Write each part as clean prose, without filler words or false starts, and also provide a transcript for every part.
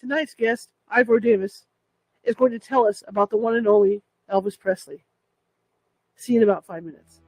Tonight's guest, Ivor Davis, is going to tell us about the one and only Elvis Presley. See you in about 5 minutes.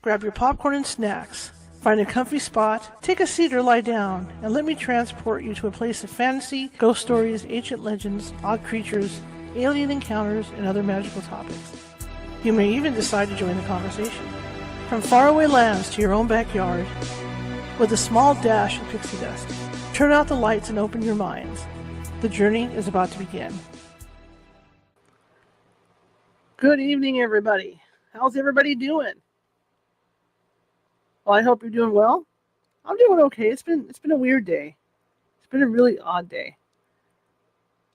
Grab your popcorn and snacks. Find a comfy spot, take a seat or lie down, and let me transport you to a place of fantasy, ghost stories, ancient legends, odd creatures, alien encounters, and other magical topics. You may even decide to join the conversation. From faraway lands to your own backyard, with a small dash of pixie dust. Turn out the lights and open your minds. The journey is about to begin. Good evening, everybody. How's everybody doing? Well, I hope you're doing well. I'm doing okay. It's been a weird day. It's been a really odd day.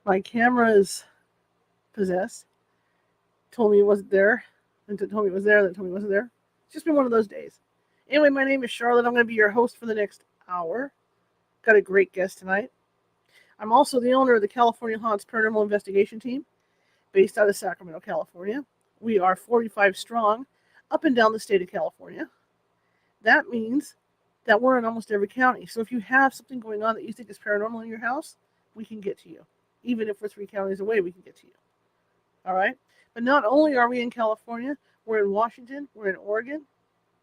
My camera is possessed. Told me it wasn't there, then told me it was there, then told me it wasn't there. It's just been one of those days. Anyway, my name is Charlotte. I'm going to be your host for the next hour. Got a great guest tonight. I'm also the owner of the California Haunts Paranormal Investigation Team, based out of Sacramento, California. We are 45 strong, up and down the state of California. That means that we're in almost every county. So if you have something going on that you think is paranormal in your house, we can get to you. Even if we're 3 counties away, we can get to you. All right? But not only are we in California, we're in Washington, we're in Oregon,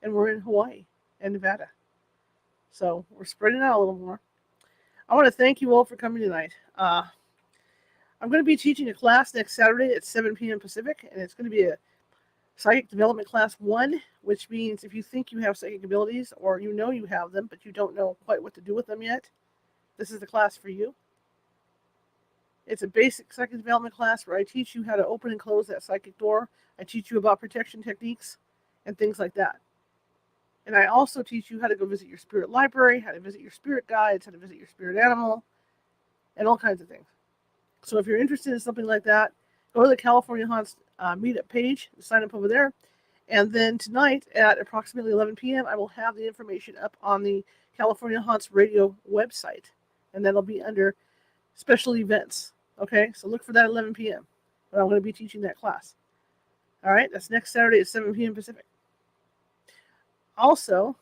and we're in Hawaii and Nevada. So we're spreading out a little more. I want to thank you all for coming tonight. I'm going to be teaching a class next Saturday at 7 p.m. Pacific, and it's going to be a Psychic Development Class 1, which means if you think you have psychic abilities or you know you have them, but you don't know quite what to do with them yet, this is the class for you. It's a basic psychic development class where I teach you how to open and close that psychic door. I teach you about protection techniques and things like that. And I also teach you how to go visit your spirit library, how to visit your spirit guides, how to visit your spirit animal, and all kinds of things. So if you're interested in something like that, go to the California Haunts meetup page, sign up over there. And then tonight at approximately 11 p.m., I will have the information up on the California Haunts radio website. And that'll be under special events. Okay, so look for that at 11 p.m. But I'm going to be teaching that class. All right, that's next Saturday at 7 p.m. Pacific. Also,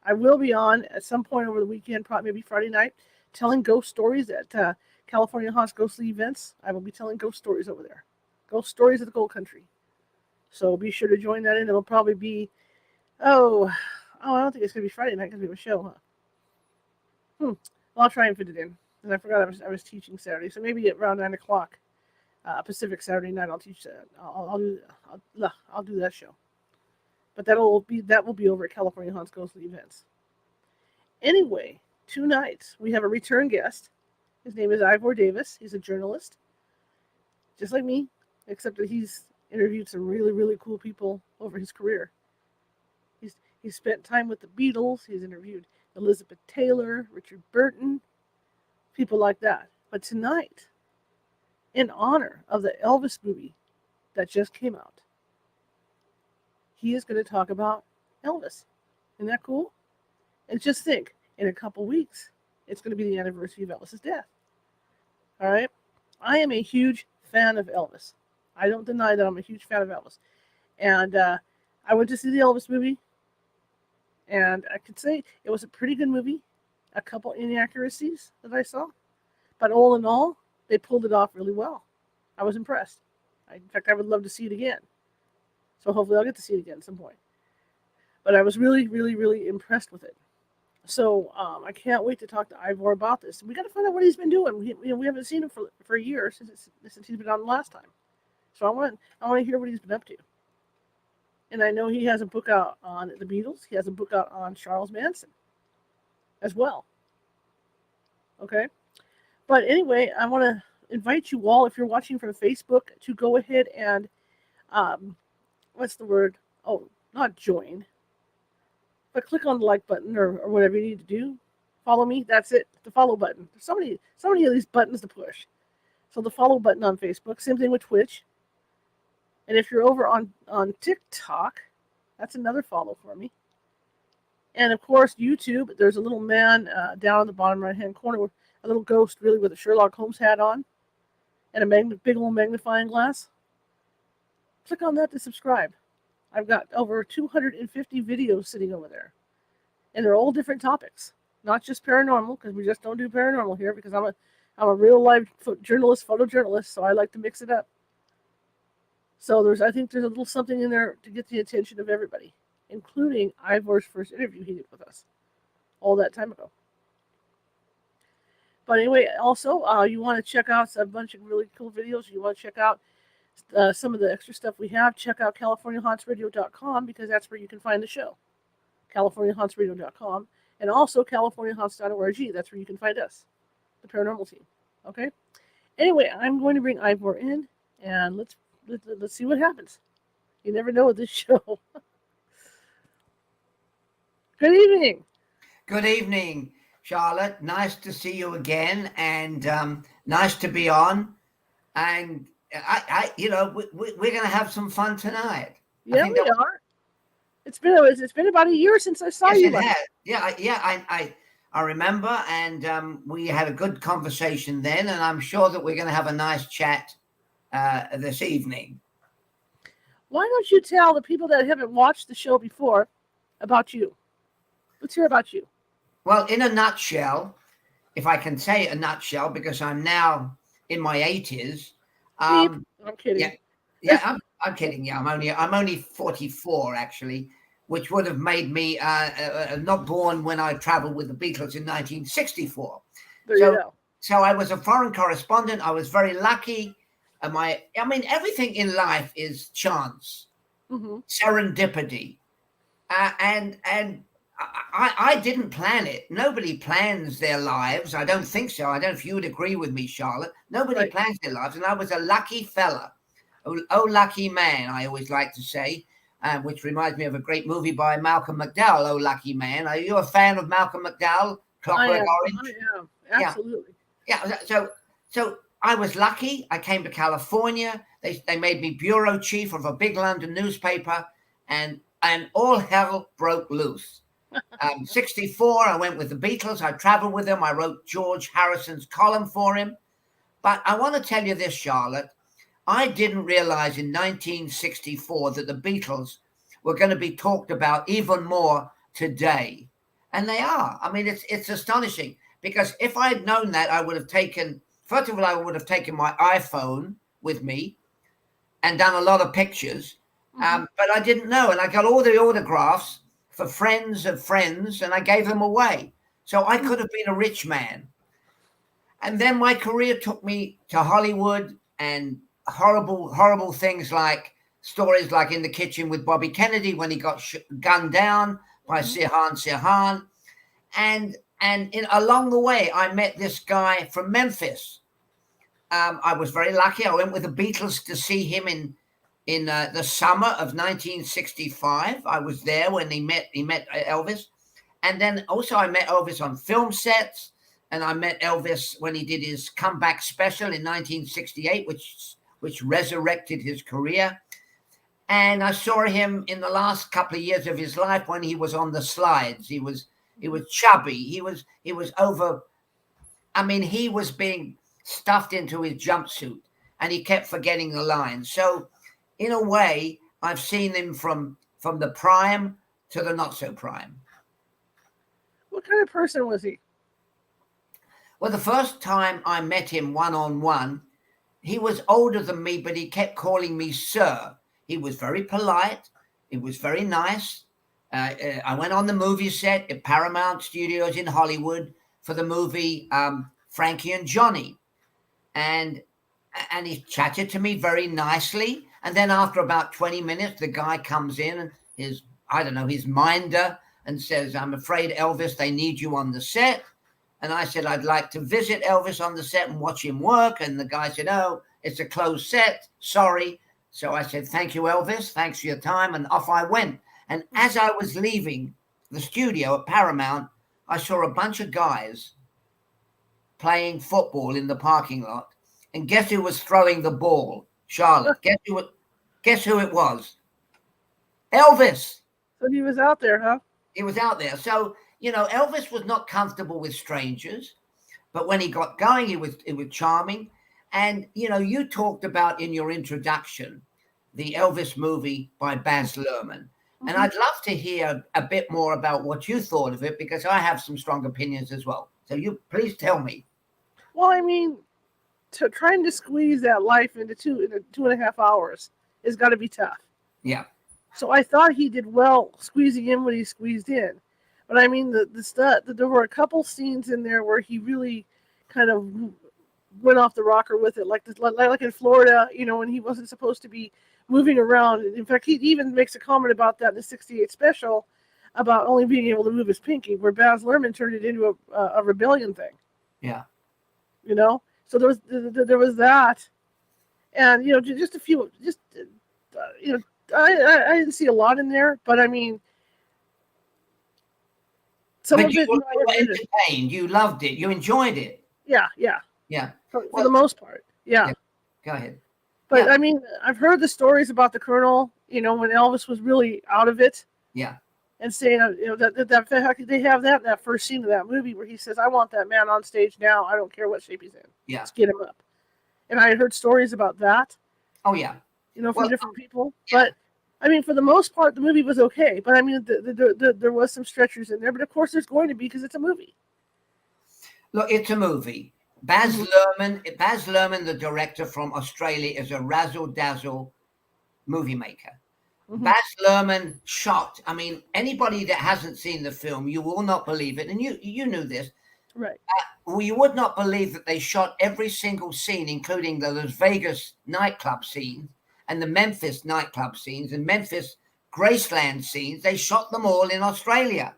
I will be on at some point over the weekend, probably maybe Friday night, telling ghost stories at California Haunts Ghostly Events. I will be telling ghost stories over there. Ghost stories of the Gold Country. So be sure to join that in. It'll probably be, I don't think it's going to be Friday night because we have a show, huh? Well, I'll try and fit it in. And I forgot I was teaching Saturday. So maybe at around 9 o'clock Pacific Saturday night, I'll teach that. I'll do that show. But that will be over at California Haunts Ghostly Events. Anyway, tonight we have a return guest. His name is Ivor Davis. He's a journalist, just like me, except that he's interviewed some really, really cool people over his career. He's spent time with the Beatles. He's interviewed Elizabeth Taylor, Richard Burton, people like that. But tonight, in honor of the Elvis movie that just came out, he is going to talk about Elvis. Isn't that cool? And just think, in a couple weeks, it's going to be the anniversary of Elvis's death. All right? I am a huge fan of Elvis. I don't deny that I'm a huge fan of Elvis. And I went to see the Elvis movie, and I could say it was a pretty good movie. A couple inaccuracies that I saw. But all in all, they pulled it off really well. I was impressed. In fact, I would love to see it again. So hopefully I'll get to see it again at some point. But I was really, really, really impressed with it. So I can't wait to talk to Ivor about this. We got to find out what he's been doing. We haven't seen him for a year since he's been on the last time. So I want to hear what he's been up to. And I know he has a book out on the Beatles. He has a book out on Charles Manson as well. Okay? But anyway, I want to invite you all, if you're watching from Facebook, to go ahead and, what's the word? Oh, not join. But click on the like button or whatever you need to do. Follow me. That's it. The follow button. There's so many of these buttons to push. So the follow button on Facebook. Same thing with Twitch. And if you're over on TikTok, that's another follow for me. And of course, YouTube. There's a little man down in the bottom right-hand corner with a little ghost, really, with a Sherlock Holmes hat on and a big old magnifying glass. Click on that to subscribe. I've got over 250 videos sitting over there. And they're all different topics. Not just paranormal, because we just don't do paranormal here, because I'm a real life photojournalist, so I like to mix it up. So I think there's a little something in there to get the attention of everybody, including Ivor's first interview he did with us all that time ago. But anyway, also, you want to check out a bunch of really cool videos. You want to check out some of the extra stuff we have. Check out CaliforniaHauntsRadio.com, because that's where you can find the show. CaliforniaHauntsRadio.com. and also CaliforniaHouse.org. That's where you can find us, the paranormal team. Okay? Anyway, I'm going to bring Ivor in, and let's see what happens. You never know with this show. Good evening. Good evening, Charlotte. Nice to see you again, and nice to be on. And we're going to have some fun tonight. Yeah, we are. It's been about a year since I saw yes, you. It has. I remember, and we had a good conversation then, and I'm sure that we're going to have a nice chat this evening. Why don't you tell the people that haven't watched the show before about you? Let's hear about you. Well, in a nutshell, if I can say a nutshell, because I'm now in my 80s. I'm kidding. I'm kidding. Yeah, I'm only 44 actually, which would have made me not born when I traveled with the Beatles in 1964. There you go. So I was a foreign correspondent. I was very lucky. Everything in life is chance, serendipity, and I didn't plan it. Nobody plans their lives. I don't think so. I don't know if you would agree with me, Charlotte. Nobody plans their lives, and I was a lucky fella. Oh, lucky man, I always like to say, which reminds me of a great movie by Malcolm McDowell, Oh, Lucky Man. Are you a fan of Malcolm McDowell, Clockwork Orange? I am, absolutely. Yeah. So I was lucky. I came to California. They made me bureau chief of a big London newspaper, and all hell broke loose. 64, I went with the Beatles. I traveled with them. I wrote George Harrison's column for him. But I want to tell you this, Charlotte. I didn't realize in 1964 that the Beatles were going to be talked about even more today. And they are. I mean, it's astonishing, because if I had known that, I would have taken my iPhone with me and done a lot of pictures. But I didn't know. And I got all the autographs for friends of friends, and I gave them away. So I could have been a rich man. And then my career took me to Hollywood, and horrible things, like stories like In the Kitchen with Bobby Kennedy, when he got gunned down by Sirhan. And along the way, I met this guy from Memphis. I was very lucky. I went with the Beatles to see him in the summer of 1965. I was there when he met Elvis. And then also I met Elvis on film sets, and I met Elvis when he did his comeback special in 1968, which resurrected his career. And I saw him in the last couple of years of his life when he was on the slides. He was chubby. He was over. I mean, he was being stuffed into his jumpsuit, and he kept forgetting the lines. So in a way, I've seen him from the prime to the not so prime. What kind of person was he? Well, the first time I met him one-on-one, he was older than me, but he kept calling me sir. He was very polite. It was very nice. I went on the movie set at Paramount Studios in Hollywood for the movie Frankie and Johnny. And he chatted to me very nicely. And then after about 20 minutes, the guy comes in, and his minder, and says, "I'm afraid, Elvis, they need you on the set." And I said, "I'd like to visit Elvis on the set and watch him work." And the guy said, "Oh, it's a closed set. Sorry." So I said, "Thank you, Elvis. Thanks for your time." And off I went. And as I was leaving the studio at Paramount, I saw a bunch of guys playing football in the parking lot. And guess who was throwing the ball? Charlotte. Guess who it was? Elvis. So he was out there, huh? He was out there. So, Elvis was not comfortable with strangers, but when he got going, it was charming. And, you talked about in your introduction the Elvis movie by Baz Luhrmann. And I'd love to hear a bit more about what you thought of it, because I have some strong opinions as well. So you please tell me. Well, I mean, trying to squeeze that life into 2.5 hours has got to be tough. Yeah. So I thought he did well squeezing in what he squeezed in. But I mean, there were a couple scenes in there where he really kind of went off the rocker with it, like in Florida, when he wasn't supposed to be moving around. In fact, he even makes a comment about that in the '68 special, about only being able to move his pinky, where Baz Luhrmann turned it into a rebellion thing. Yeah. You know, so there was that, and just a few, I didn't see a lot in there, but I mean, some But of you it, were, I you were admitted. entertained. You loved it. You enjoyed it. Yeah, Yeah. for Well, the most part, yeah. yeah. Go ahead. But Yeah. I mean, I've heard the stories about the Colonel, when Elvis was really out of it, Yeah. and saying, that fact they have that in that first scene of that movie where he says, "I want that man on stage now. I don't care what shape he's in. Yeah. Let's get him up." And I had heard stories about that, Oh, yeah. from Well, different people. yeah. But I mean, for the most part, the movie was okay. But I mean, there was some stretchers in there. But of course, there's going to be, because it's a movie. Look, it's a movie. Mhm. Baz Luhrmann, the director from Australia, is a razzle dazzle movie maker. Mhm. Baz Luhrmann shot. I mean, anybody that hasn't seen the film, you will not believe it, and you knew this. Right. Well, you would not believe that they shot every single scene, including the Las Vegas nightclub scene and the Memphis nightclub scenes and Memphis Graceland scenes. They shot them all in Australia.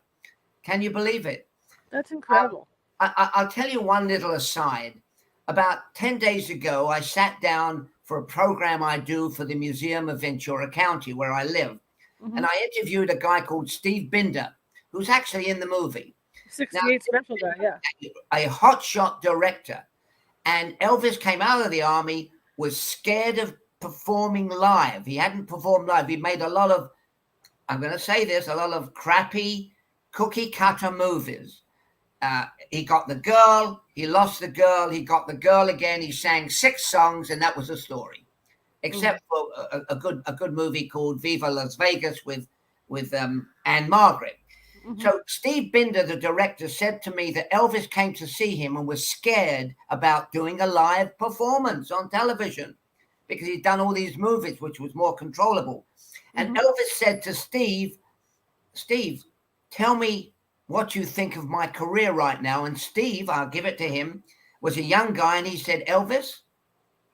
Can you believe it? That's incredible. I'll tell you one little aside. About 10 days ago, I sat down for a program I do for the Museum of Ventura County, where I live. Mhm. And I interviewed a guy called Steve Binder, who's actually in the movie. Now, 68 special guy, yeah. a hotshot director. And Elvis came out of the army, was scared of performing live. He hadn't performed live. He made a lot of, I'm going to say this, a lot of crappy cookie cutter movies. He got the girl, he lost the girl, he got the girl again. He sang 6 songs, and that was the story. Except for a good movie called Viva Las Vegas with Anne Margaret. Mhm. So Steve Binder, the director, said to me that Elvis came to see him and was scared about doing a live performance on television because he'd done all these movies, which was more controllable. And Mhm. Elvis said to Steve, tell me what you think of my career right now. And Steve, I'll give it to him, was a young guy, and he said, Elvis,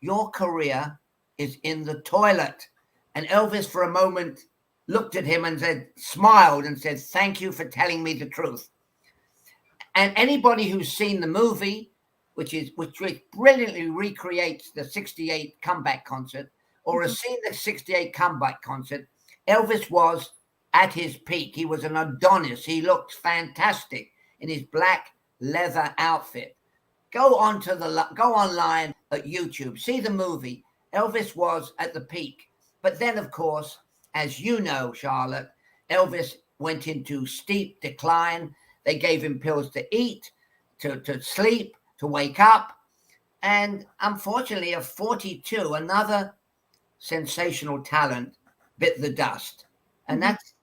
your career is in the toilet. And Elvis, for a moment, looked at him and smiled and said, thank you for telling me the truth. And anybody who's seen the movie, which brilliantly recreates the 68 comeback concert, or has seen the 68 comeback concert, Elvis was at his peak. He was an Adonis. He looked fantastic in his black leather outfit. Go online at YouTube, see the movie. Elvis was at the peak. But then, of course, as you know, Charlotte, Elvis went into steep decline. They gave him pills to eat, to sleep, to wake up. And unfortunately, at 42, another sensational talent bit the dust. And that's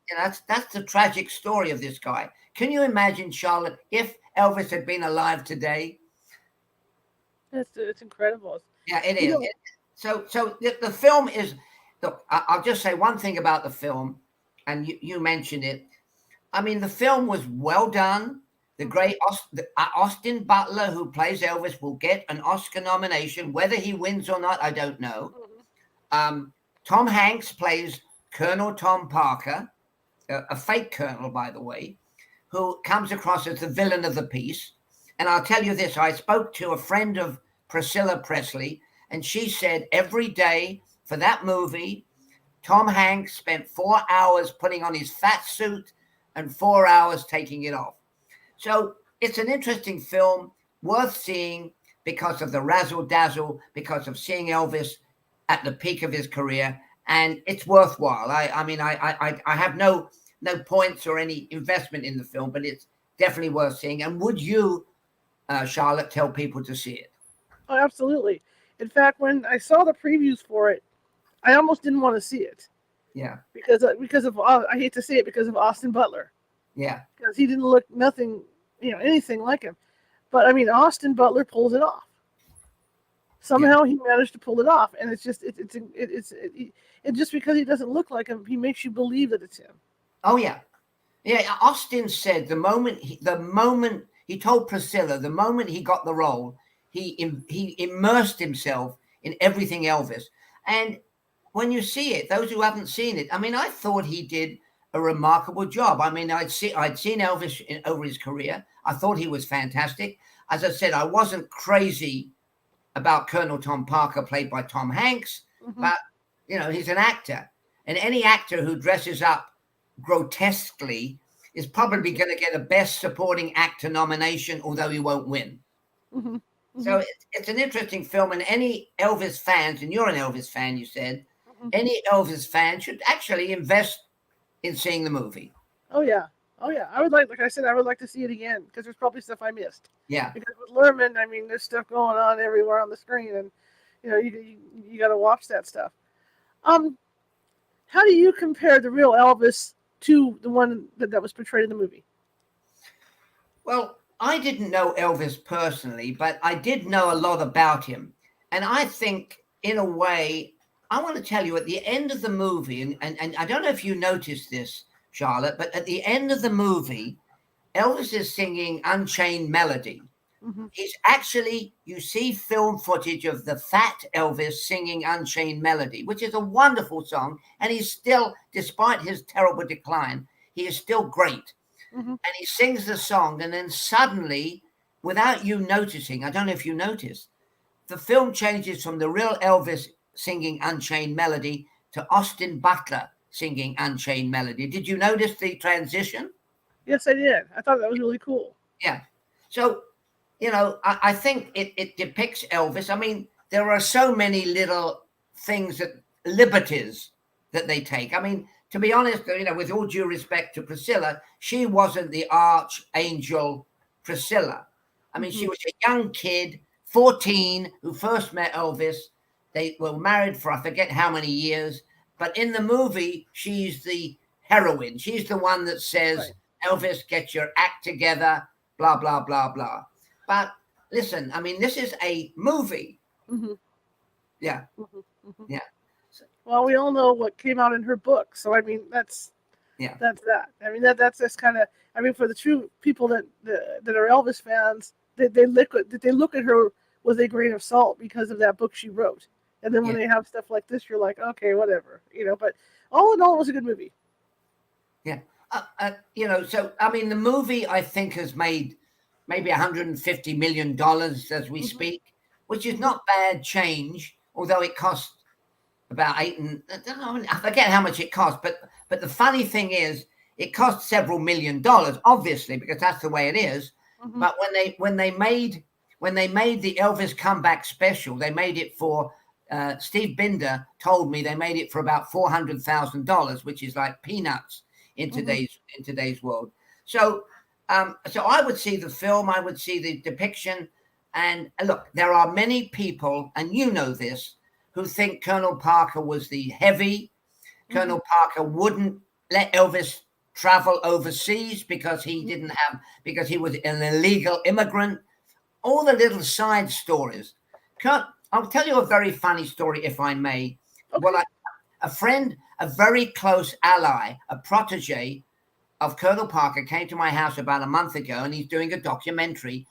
the tragic story of this guy. Can you imagine, Charlotte, if Elvis had been alive today? It's incredible. Yeah, it You is. know, So the film is. Look, I'll just say one thing about the film, and you mentioned it. I mean, the film was well done. The great Austin Butler, who plays Elvis, will get an Oscar nomination. Whether he wins or not, I don't know. Tom Hanks plays Colonel Tom Parker, a fake colonel, by the way, who comes across as the villain of the piece. And I'll tell you this, I spoke to a friend of Priscilla Presley, and she said every day for that movie, Tom Hanks spent 4 hours putting on his fat suit and 4 hours taking it off. So it's an interesting film, worth seeing because of the razzle dazzle, because of seeing Elvis at the peak of his career, and it's worthwhile. I have no points or any investment in the film, but it's definitely worth seeing. And would you, Charlotte, tell people to see it? Oh, absolutely. In fact, when I saw the previews for it, I almost didn't want to see it Yeah, because of I hate to say it, because of Austin Butler, yeah, because he didn't look anything like him. But I mean, Austin Butler pulls it off. yeah. Somehow he managed to pull it off, and it's just just because he doesn't look like him, he makes you believe that it's him. Oh yeah, yeah. Austin said the moment he told Priscilla, the moment he got the role, he immersed himself in everything Elvis. And when you see it, those who haven't seen it, I mean, I thought he did a remarkable job. I mean, I'd seen Elvis over his career. I thought he was fantastic. As I said, I wasn't crazy about Colonel Tom Parker, played by Tom Hanks, but he's an actor, and any actor who dresses up grotesquely is probably going to get a Best Supporting Actor nomination, although he won't win. So it's an interesting film, and any Elvis fans, and you're an Elvis fan, you said, any Elvis fan should actually invest in seeing the movie. Oh yeah. I would like I said, I would like to see it again because there's probably stuff I missed. Yeah. Because with Lerman, I mean, there's stuff going on everywhere on the screen, and you got to watch that stuff. How do you compare the real Elvis to the one that was portrayed in the movie? Well, I didn't know Elvis personally, but I did know a lot about him. And I think, in a way, I want to tell you at the end of the movie, and I don't know if you noticed this, Charlotte, but at the end of the movie, Elvis is singing Unchained Melody. He's actually, you see film footage of the fat Elvis singing Unchained Melody, which is a wonderful song. And he's still, despite his terrible decline, he is still great. And he sings the song, and then suddenly, without you noticing, I don't know if you noticed, the film changes from the real Elvis singing Unchained Melody to Austin Butler singing Unchained Melody. Did you notice the transition? Yes, I did. I thought that was really cool. Yeah. So, I think it depicts Elvis. I mean, there are so many little things, liberties that they take. I mean, to be honest, with all due respect to Priscilla, she wasn't the archangel Priscilla. I mean, she was a young kid, 14, who first met Elvis. They were married for I forget how many years. But in the movie, she's the heroine. She's the one that says, Elvis, get your act together, blah, blah, blah, blah. But listen, I mean, this is a movie. Yeah. Yeah. Well, we all know what came out in her book. So, I mean, that's that. I mean, that's just kind of, I mean, for the true people that are Elvis fans, they look at her with a grain of salt because of that book she wrote. And then when they have stuff like this, you're like, okay, whatever, But all in all, it was a good movie. Yeah, so I mean, the movie I think has made maybe $150 million as we speak, which is not bad change. Although it cost about I forget how much it cost, but the funny thing is, it cost several $1 million, obviously, because that's the way it is. But when they made the Elvis comeback special, they made it for. Steve Binder told me they made it for about $400,000, which is like peanuts in today's world. So I would see the film, I would see the depiction, and look, there are many people, and you know this, who think Colonel Parker was the heavy. Colonel Parker wouldn't let Elvis travel overseas because he was an illegal immigrant. All the little side stories. I'll tell you a very funny story, if I may. Okay. Well, a friend, a very close ally, a protege of Colonel Parker came to my house about a month ago, and he's doing a documentary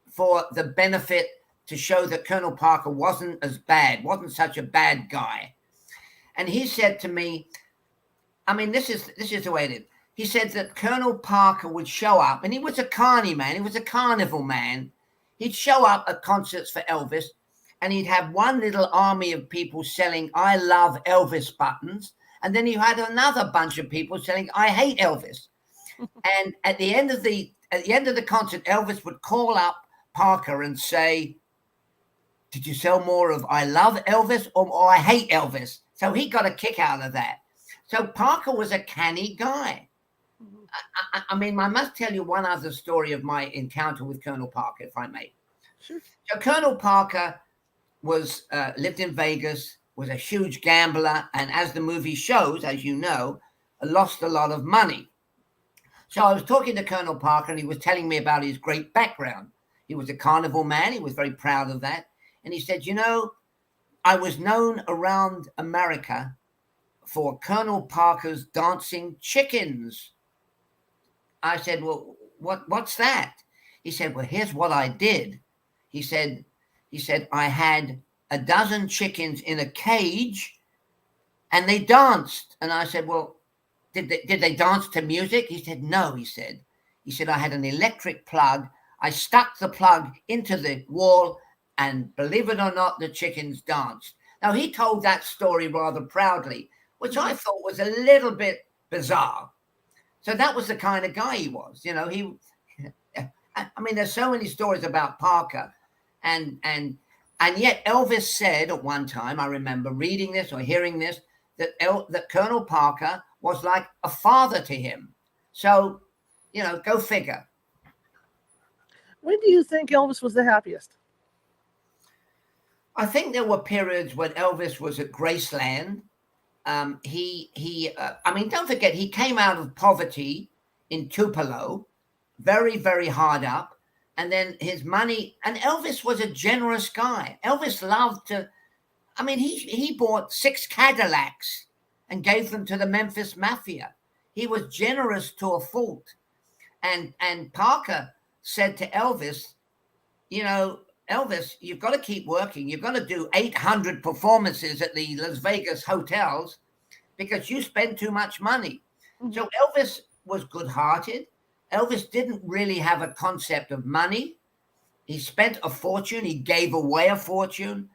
for the benefit to show that Colonel Parker wasn't such a bad guy. And he said to me, I mean, this is the way it is. He said that Colonel Parker would show up, and he was a carny man. He was a carnival man. He'd show up at concerts for Elvis, and he'd have one little army of people selling "I love Elvis" buttons, and then he had another bunch of people selling "I hate Elvis." And at the end of the concert, Elvis would call up Parker and say, "Did you sell more of I love Elvis or I hate Elvis?" So he got a kick out of that. So Parker was a canny guy. I mean, I must tell you one other story of my encounter with Colonel Parker, if I may. Sure. So Colonel Parker was lived in Vegas, was a huge gambler, and as the movie shows, as you know, lost a lot of money. So I was talking to Colonel Parker, and he was telling me about his great background. He was a carnival man. He was very proud of that. And he said, I was known around America for Colonel Parker's dancing chickens. I said, well, what's that? He said, well, here's what I did. He said, I had a dozen chickens in a cage and they danced. And I said, well, did they dance to music? He said, no, he said, I had an electric plug. I stuck the plug into the wall, and believe it or not, the chickens danced. Now, he told that story rather proudly, which I thought was a little bit bizarre. So that was the kind of guy he was. You know, I mean, there's so many stories about Parker, and yet Elvis said at one time, I remember reading this or hearing this, that Colonel Parker was like a father to him. So, you know, go figure. When do you think Elvis was the happiest? I think there were periods when Elvis was at Graceland. I mean, don't forget, he came out of poverty in Tupelo, very, very hard up. And then his money, and Elvis was a generous guy. Elvis loved to, I mean, he bought 6 Cadillacs and gave them to the Memphis Mafia. He was generous to a fault. And Parker said to Elvis, you know, Elvis, you've got to keep working. You've got to do 800 performances at the Las Vegas hotels because you spend too much money. Mm-hmm. So Elvis was good-hearted. Elvis didn't really have a concept of money. He spent a fortune. He gave away a fortune.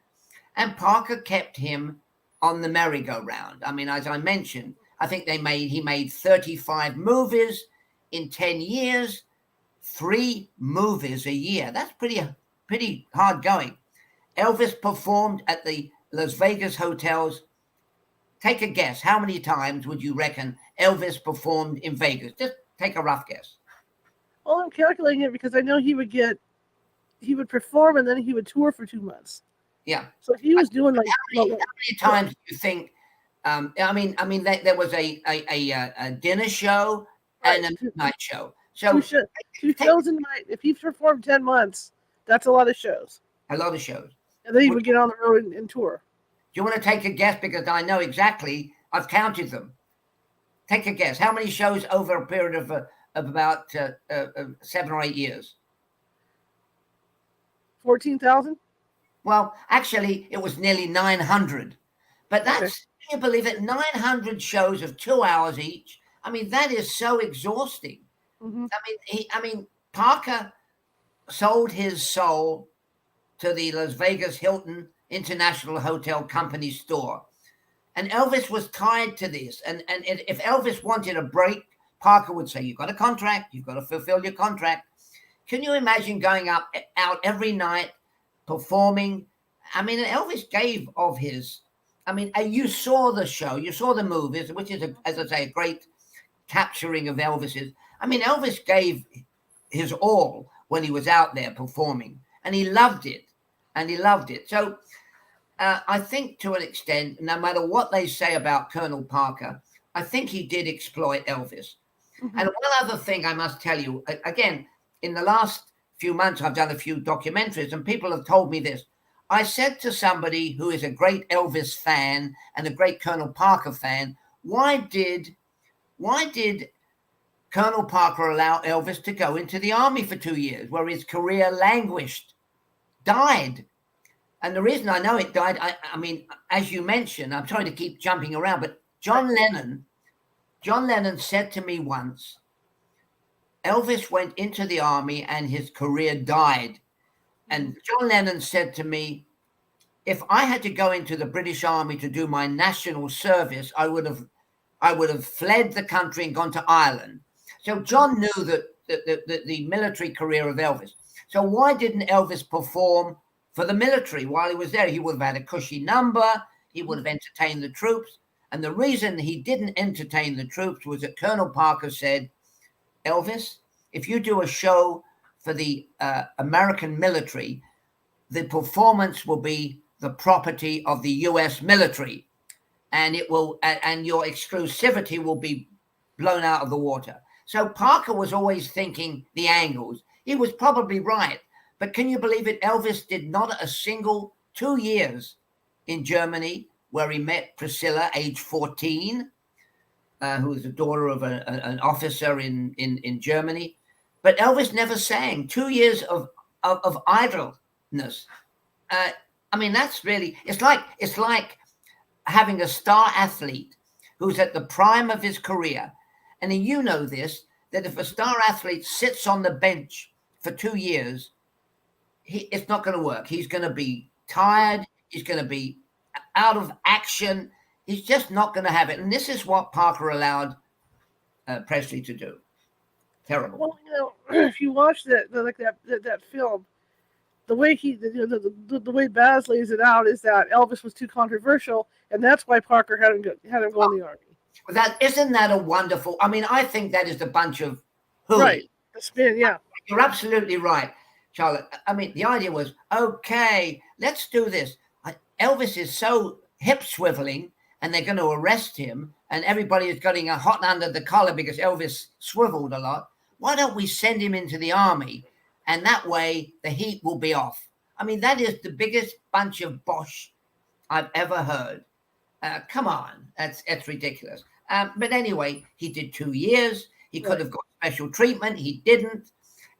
And Parker kept him on the merry-go-round. I mean, as I mentioned, I think he made 35 movies in 10 years, 3 movies a year. That's pretty hard going. Elvis performed at the Las Vegas hotels. Take a guess. How many times would you reckon Elvis performed in Vegas? Just take a rough guess. Well, I'm calculating it because I know he would perform and then he would tour for 2 months. Yeah. So he was doing like how many times do you think? I mean, there was a dinner show and a midnight show. So 2 shows a night. If he performed 10 months, that's a lot of shows. A lot of shows. And then he would get on the road and tour. Do you want to take a guess? Because I know exactly. I've counted them. Take a guess. How many shows over a period of about 7 or 8 years? 14,000? Well, actually, it was nearly 900. But that's, can you believe it? 900 shows of 2 hours each. I mean, that is so exhausting. Mm-hmm. I mean, Parker sold his soul to the Las Vegas Hilton International Hotel Company store. And Elvis was tied to this. And if Elvis wanted a break, Parker would say, you've got a contract, you've got to fulfill your contract. Can you imagine going out every night, performing? I mean, Elvis gave of his, I mean, you saw the show, you saw the movies, which is, as I say, a great capturing of Elvis's. I mean, Elvis gave his all when he was out there performing, and he loved it, So I think to an extent, no matter what they say about Colonel Parker, I think he did exploit Elvis. Mm-hmm. And one other thing I must tell you, again, in the last few months, I've done a few documentaries, and people have told me this. I said to somebody who is a great Elvis fan and a great Colonel Parker fan, why did Colonel Parker allow Elvis to go into the army for 2 years, where his career languished, died? And the reason I know it died, I mean, as you mentioned, I'm trying to keep jumping around, but John Lennon said to me once, Elvis went into the army and his career died. And John Lennon said to me, if I had to go into the British Army to do my national service, I would have fled the country and gone to Ireland. So John knew that the military career of Elvis. So why didn't Elvis perform for the military while he was there? He would have had a cushy number. He would have entertained the troops. And the reason he didn't entertain the troops was that Colonel Parker said, Elvis, if you do a show for the American military, the performance will be the property of the U.S. military, and it will, and your exclusivity will be blown out of the water. So Parker was always thinking the angles. He was probably right, but can you believe it? Elvis did not a single 2 years in Germany, where he met Priscilla, age 14, who was the daughter of an officer in Germany. But Elvis never sang. 2 years of idleness. I mean, that's really, it's like having a star athlete who's at the prime of his career. And you know this, that if a star athlete sits on the bench for 2 years, it's not going to work. He's going to be tired. He's going to be out of action. He's just not going to have it. And this is what Parker allowed Presley to do. Terrible. Well, if you watch that film, the way the way Baz lays it out is that Elvis was too controversial, and that's why Parker had him go in the army. Isn't that a wonderful? I mean, I think that is the bunch of hooey. Right, the spin. Yeah, you're absolutely right, Charlotte. I mean, the idea was, okay, let's do this. Elvis is so hip swiveling, and they're going to arrest him, and everybody is getting a hot under the collar because Elvis swiveled a lot. Why don't we send him into the army? And that way the heat will be off. I mean, that is the biggest bunch of bosh I've ever heard. Come on, that's ridiculous. But anyway, he did 2 years. He could have got special treatment. He didn't.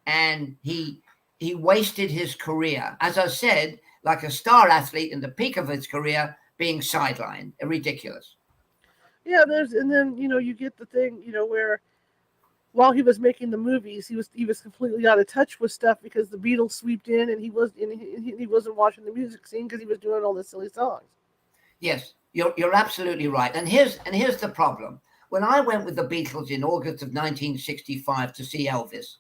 And he wasted his career. As I said, like a star athlete in the peak of his career being sidelined. Ridiculous. Yeah, and then you get the thing, where while he was making the movies, he was completely out of touch with stuff because the Beatles swept in, and he wasn't watching the music scene because he was doing all the silly songs. Yes, you're absolutely right. And here's the problem. When I went with the Beatles in August of 1965 to see Elvis,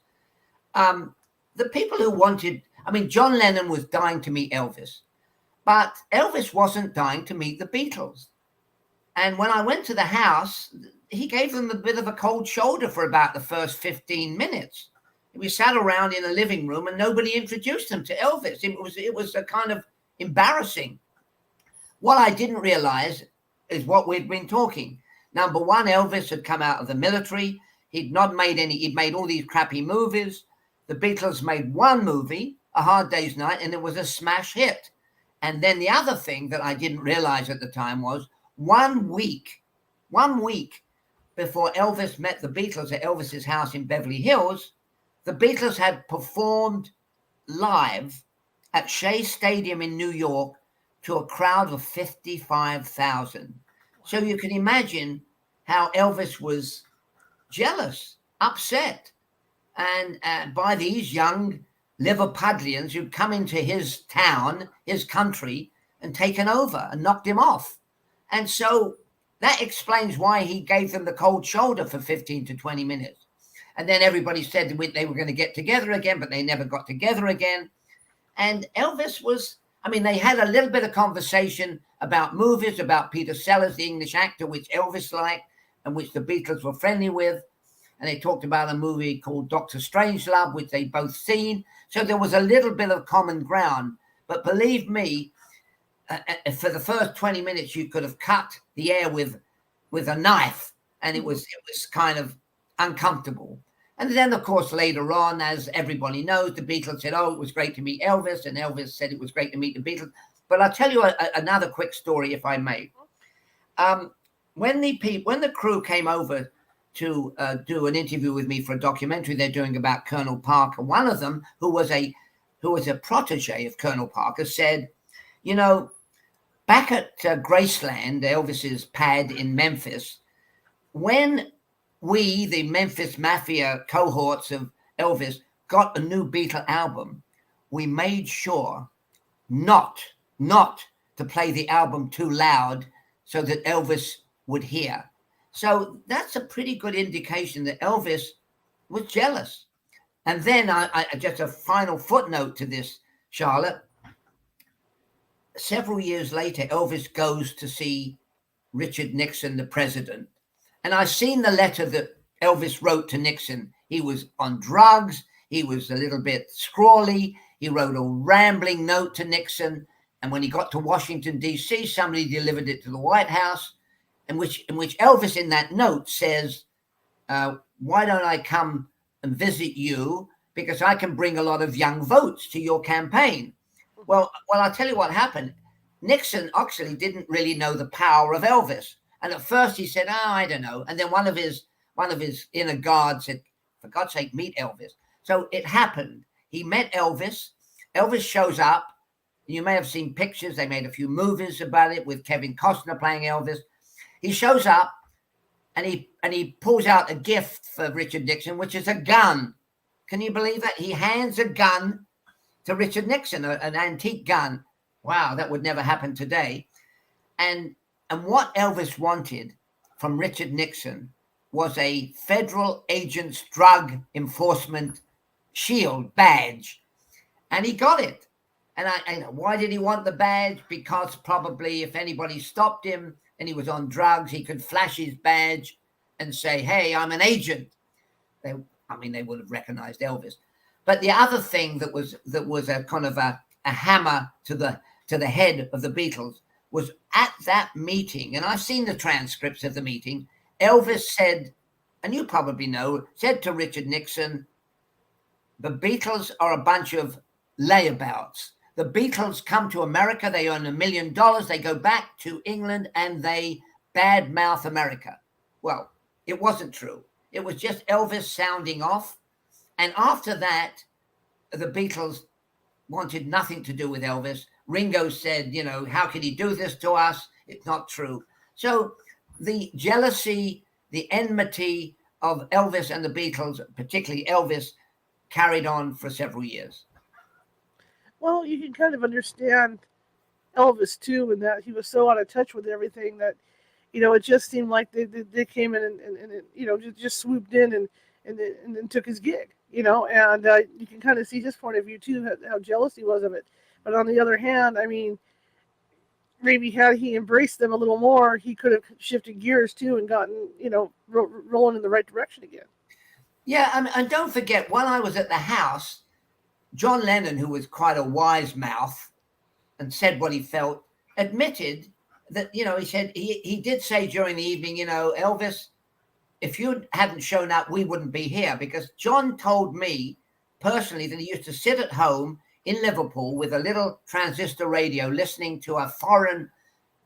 the people who wanted, I mean, John Lennon was dying to meet Elvis, but Elvis wasn't dying to meet the Beatles. And when I went to the house, he gave them a bit of a cold shoulder for about the first 15 minutes. We sat around in a living room and nobody introduced them to Elvis. It was a kind of embarrassing. What I didn't realize is what we'd been talking. Number one, Elvis had come out of the military. He'd made all these crappy movies. The Beatles made one movie, A Hard Day's Night, and it was a smash hit. And then the other thing that I didn't realize at the time was 1 week before Elvis met the Beatles at Elvis's house in Beverly Hills, the Beatles had performed live at Shea Stadium in New York to a crowd of 55,000. So you can imagine how Elvis was jealous, upset, and by these young Liverpudlians who'd come into his town, his country, and taken over and knocked him off. And so that explains why he gave them the cold shoulder for 15 to 20 minutes. And then everybody said they were going to get together again, but they never got together again. And Elvis they had a little bit of conversation about movies, about Peter Sellers, the English actor, which Elvis liked and which the Beatles were friendly with. And they talked about a movie called Dr. Strangelove, which they'd both seen. So there was a little bit of common ground. But believe me, for the first 20 minutes, you could have cut the air with a knife, and it was kind of uncomfortable. And then, of course, later on, as everybody knows, the Beatles said, "Oh, it was great to meet Elvis," and Elvis said it was great to meet the Beatles. But I'll tell you another quick story, if I may. When the crew came over to do an interview with me for a documentary they're doing about Colonel Parker, one of them, who was a protege of Colonel Parker, said, back at Graceland, Elvis's pad in Memphis, when we, the Memphis Mafia cohorts of Elvis, got a new Beatle album, we made sure not to play the album too loud so that Elvis would hear. So that's a pretty good indication that Elvis was jealous. And then I just a final footnote to this, Charlotte. Several years later, Elvis goes to see Richard Nixon, the president. And I've seen the letter that Elvis wrote to Nixon. He was on drugs. He was a little bit scrawly. He wrote a rambling note to Nixon. And when he got to Washington, D.C., somebody delivered it to the White House, in which Elvis in that note says, why don't I come and visit you? Because I can bring a lot of young votes to your campaign. Well, I'll tell you what happened. Nixon actually didn't really know the power of Elvis. And at first he said, I don't know. And then one of his inner guard said, for God's sake, meet Elvis. So it happened. He met Elvis. Elvis shows up. You may have seen pictures. They made a few movies about it with Kevin Costner playing Elvis. He shows up and he pulls out a gift for Richard Nixon, which is a gun. Can you believe that? He hands a gun to Richard Nixon, an antique gun. Wow, that would never happen today. And what Elvis wanted from Richard Nixon was a federal agent's drug enforcement shield badge, and he got it. And why did he want the badge? Because probably if anybody stopped him and he was on drugs, he could flash his badge and say, "Hey, I'm an agent." They would have recognized Elvis. But the other thing that was a kind of a hammer to the head of the Beatles was at that meeting, and I've seen the transcripts of the meeting. Elvis said, and you probably know, said to Richard Nixon, "The Beatles are a bunch of layabouts. The Beatles come to America, they earn $1 million, they go back to England, and they badmouth America." Well, it wasn't true. It was just Elvis sounding off. And after that, the Beatles wanted nothing to do with Elvis. Ringo said, "How could he do this to us? It's not true." So the jealousy, the enmity of Elvis and the Beatles, particularly Elvis, carried on for several years. Well, you can kind of understand Elvis too, in that he was so out of touch with everything that, it just seemed like they came in and just swooped in and then took his gig, and you can kind of see his point of view too, how jealous he was of it. But on the other hand, I mean, maybe had he embraced them a little more, he could have shifted gears too and gotten, rolling in the right direction again. Yeah, and don't forget, while I was at the house, John Lennon, who was quite a wise mouth and said what he felt, admitted that, he said, he did say during the evening, "Elvis, if you hadn't shown up, we wouldn't be here." Because John told me personally that he used to sit at home in Liverpool with a little transistor radio listening to a foreign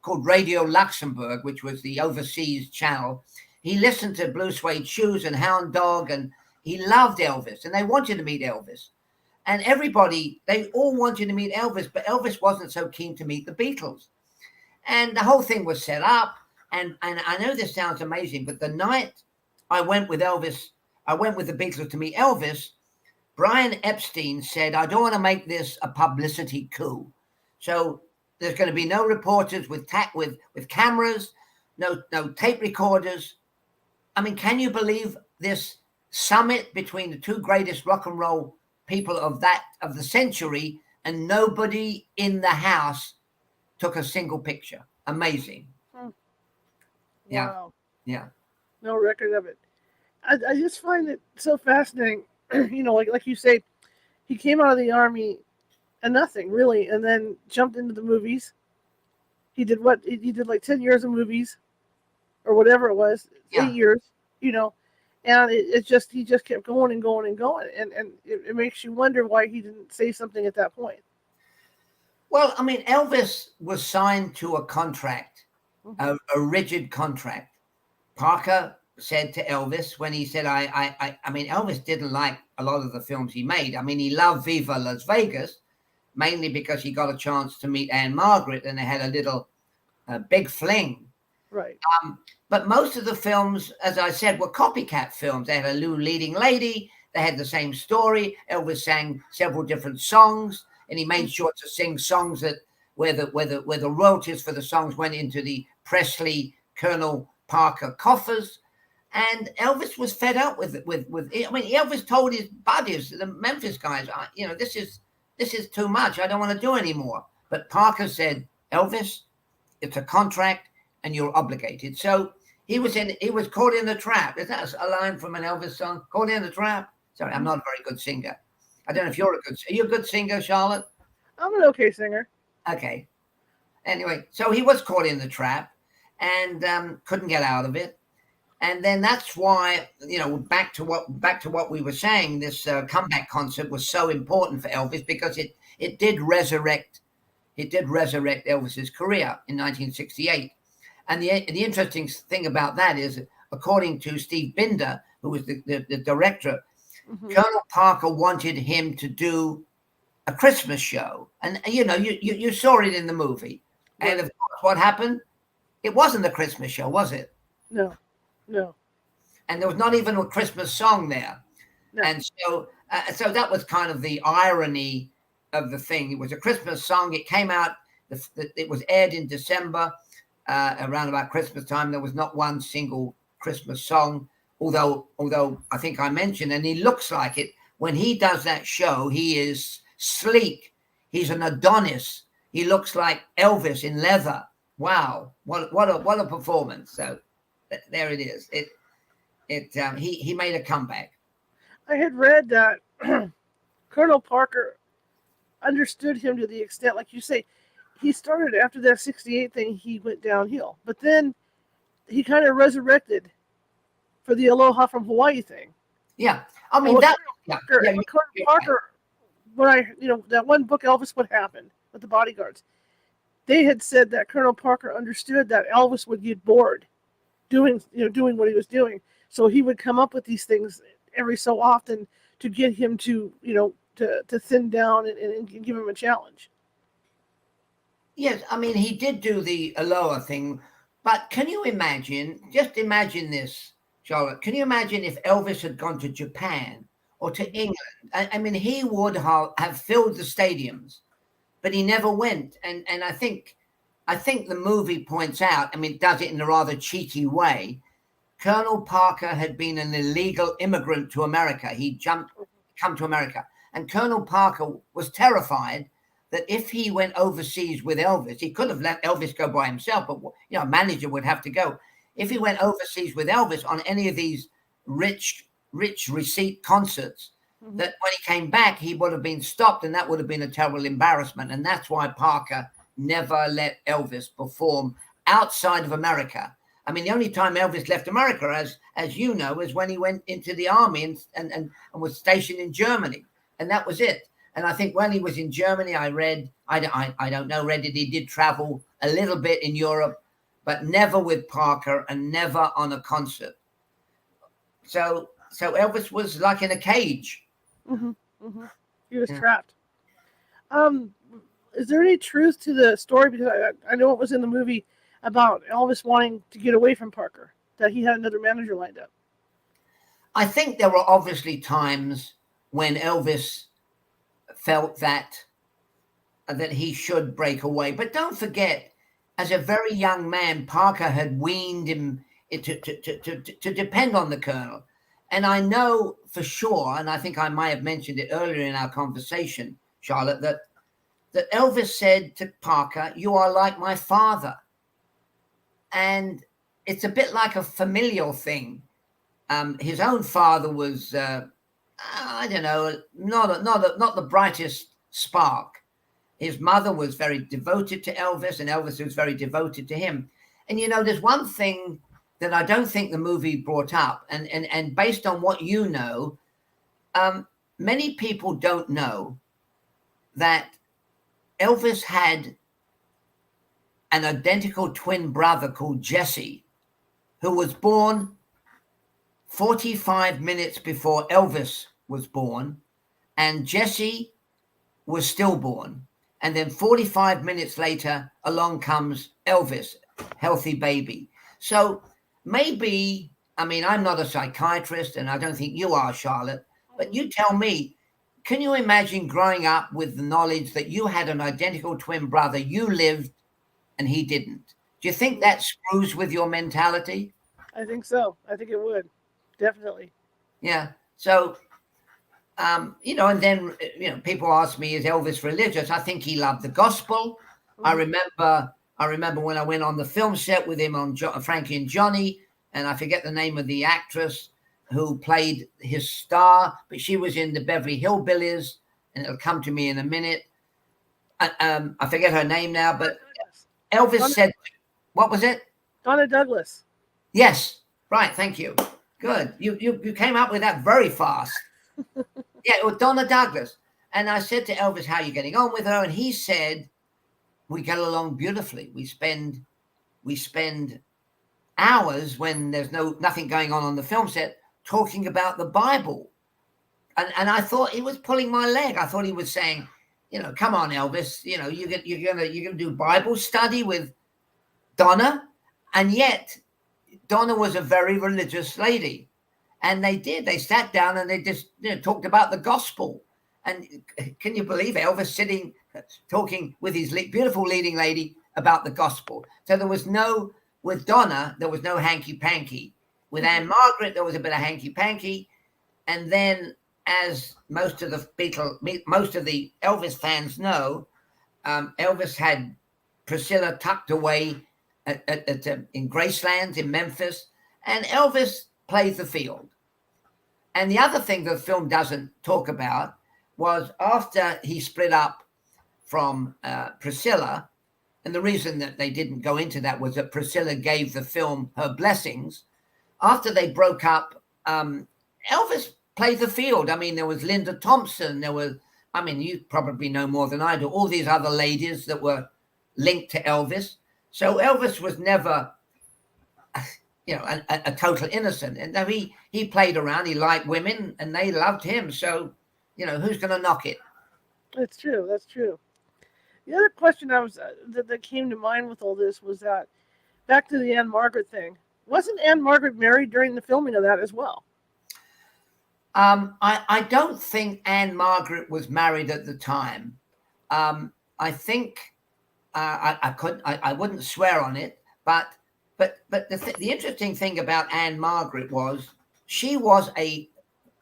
called Radio Luxembourg, which was the overseas channel. He listened to Blue Suede Shoes and Hound Dog, and he loved Elvis, and they wanted to meet Elvis. And they all wanted to meet Elvis, but Elvis wasn't so keen to meet the Beatles. And the whole thing was set up. And I know this sounds amazing, but the night I went with the Beatles to meet Elvis, Brian Epstein said, "I don't want to make this a publicity coup. So there's going to be no reporters with cameras, no tape recorders." I mean, can you believe this summit between the two greatest rock and roll people of the century, and nobody in the house took a single picture? Amazing. Yeah. Wow. Yeah. No record of it. I just find it so fascinating. Like you say, he came out of the army and nothing really, and then jumped into the movies. He did like 10 years of movies, or whatever it was, 8 years, and he just kept going and going and going, and it makes you wonder why he didn't say something at that point. Well, I mean, Elvis was signed to a contract, Mm-hmm. a rigid contract. Parker said to Elvis when he said, I mean, Elvis didn't like a lot of the films he made. I mean, he loved Viva Las Vegas, mainly because he got a chance to meet Anne Margaret, and they had a little big fling. Right. But most of the films, as I said, were copycat films. They had a new leading lady. They had the same story. Elvis sang several different songs, and he made sure to sing songs where the royalties for the songs went into the Presley, Colonel Parker coffers. And Elvis was fed up with it. I mean, Elvis told his buddies, the Memphis guys, this is too much. I don't want to do anymore. But Parker said, "Elvis, it's a contract, and you're obligated." So he was caught in the trap. Is that a line from an Elvis song? Caught in the trap. Sorry, I'm not a very good singer. I don't know if are you a good singer, Charlotte? I'm an okay singer. Okay. Anyway, so he was caught in the trap and couldn't get out of it. And then that's why, back to what we were saying, this comeback concert was so important for Elvis, because it did resurrect Elvis's career in 1968. And the interesting thing about that is, according to Steve Binder, who was the director, Mm-hmm. Colonel Parker wanted him to do a Christmas show. And, you saw it in the movie. Right. And of course, what happened? It wasn't a Christmas show, was it? No. No. And there was not even a Christmas song there. No. And so that was kind of the irony of the thing. It was a Christmas song. It came out, it was aired in December, around about Christmas time. There was not one single Christmas song, although I think I mentioned, and he looks like it. When he does that show, he is sleek. He's an Adonis. He looks like Elvis in leather. Wow, what a performance! So there it is. He made a comeback. I had read that Colonel Parker understood him to the extent, like you say, he started after that 68 thing, he went downhill. But then he kind of resurrected for the Aloha from Hawaii thing. Yeah. I mean, that. Colonel Parker, when that one book, Elvis, What Happened, with the bodyguards, they had said that Colonel Parker understood that Elvis would get bored doing what he was doing. So he would come up with these things every so often to get him to thin down and give him a challenge. Yes, I mean, he did do the Aloha thing, but can you imagine, just imagine this, Charlotte, can you imagine if Elvis had gone to Japan or to England? I mean, he would have filled the stadiums, but he never went. And I think the movie points out, I mean, does it in a rather cheeky way. Colonel Parker had been an illegal immigrant to America. He'd come to America. And Colonel Parker was terrified that if he went overseas with Elvis, he could have let Elvis go by himself, but a manager would have to go. If he went overseas with Elvis on any of these rich receipt concerts, that when he came back, he would have been stopped, and that would have been a terrible embarrassment. And that's why Parker never let Elvis perform outside of America. I mean, the only time Elvis left America, as you know, is when he went into the army and was stationed in Germany, and that was it. And I think when he was in Germany, I read that he did travel a little bit in Europe, but never with Parker and never on a concert. So Elvis was like in a cage. He was trapped. Is there any truth to the story? Because I know it was in the movie about Elvis wanting to get away from Parker, that he had another manager lined up. I think there were obviously times when Elvis felt that he should break away. But don't forget, as a very young man, Parker had weaned him to depend on the Colonel. And I know for sure, and I think I might have mentioned it earlier in our conversation, Charlotte, that Elvis said to Parker, "You are like my father." And it's a bit like a familial thing. His own father was, I don't know, not the brightest spark. His mother was very devoted to Elvis, and Elvis was very devoted to him. And there's one thing that I don't think the movie brought up, and based on what you know, many people don't know that Elvis had an identical twin brother called Jesse, who was born 45 minutes before Elvis was born, and Jesse was stillborn. And then 45 minutes later, along comes Elvis, healthy baby. So maybe, I mean, I'm not a psychiatrist, and I don't think you are, Charlotte, but you tell me, can you imagine growing up with the knowledge that you had an identical twin brother, you lived and he didn't? Do you think that screws with your mentality? I think so. I think it would. Definitely. Yeah. So, and then, people ask me, is Elvis religious? I think he loved the gospel. I remember when I went on the film set with him on Frankie and Johnny, and I forget the name of the actress who played his star, but she was in the Beverly Hillbillies, and it'll come to me in a minute. I forget her name now, but Elvis said, what was it? Donna Douglas. Yes. Right. Thank you. Good. You came up with that very fast. Yeah, it was Donna Douglas. And I said to Elvis, how are you getting on with her? And he said, we get along beautifully. We spend hours when there's nothing going on the film set talking about the Bible. And I thought he was pulling my leg. I thought he was saying, come on, Elvis, you're gonna do Bible study with Donna. And yet Donna was a very religious lady. And they sat down and they just talked about the gospel. And can you believe Elvis sitting, talking with his beautiful leading lady about the gospel? So with Donna, there was no hanky-panky. With Anne Margaret, there was a bit of hanky-panky. And then, as most of the Elvis fans know, Elvis had Priscilla tucked away in Graceland in Memphis, and Elvis played the field. And the other thing the film doesn't talk about was after he split up from Priscilla, and the reason that they didn't go into that was that Priscilla gave the film her blessings. After they broke up, Elvis played the field. I mean, there was Linda Thompson. You probably know more than I do, all these other ladies that were linked to Elvis. So Elvis was never, a total innocent. And he played around. He liked women, and they loved him. So, who's going to knock it? That's true. That's true. The other question that came to mind with all this was that, back to the Anne Margaret thing, wasn't Anne Margaret married during the filming of that as well? I don't think Anne Margaret was married at the time. I think I wouldn't swear on it, but the interesting thing about Anne Margaret was she was a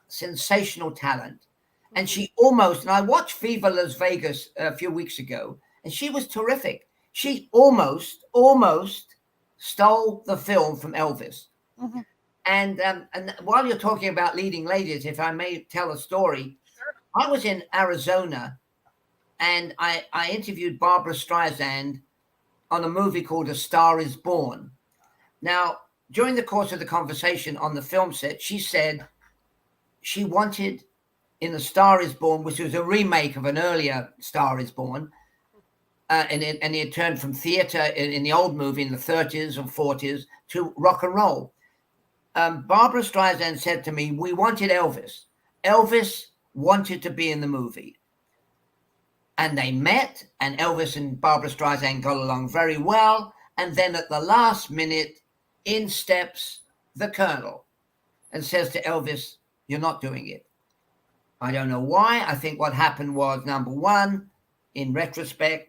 sensational talent, and she almost. And I watched Viva Las Vegas a few weeks ago, and she was terrific. She almost stole the film from Elvis. Mm-hmm. And while you're talking about leading ladies, if I may tell a story, Sure. I was in Arizona, and I interviewed Barbra Streisand on a movie called A Star Is Born. Now, during the course of the conversation on the film set, she said she wanted in A Star Is Born, which was a remake of an earlier Star Is Born, and it had turned from theater in the old movie in the 30s and 40s to rock and roll. Barbra Streisand said to me, we wanted Elvis. Elvis wanted to be in the movie. And they met, and Elvis and Barbra Streisand got along very well. And then at the last minute, in steps the Colonel and says to Elvis, you're not doing it. I don't know why. I think what happened was, number one, in retrospect,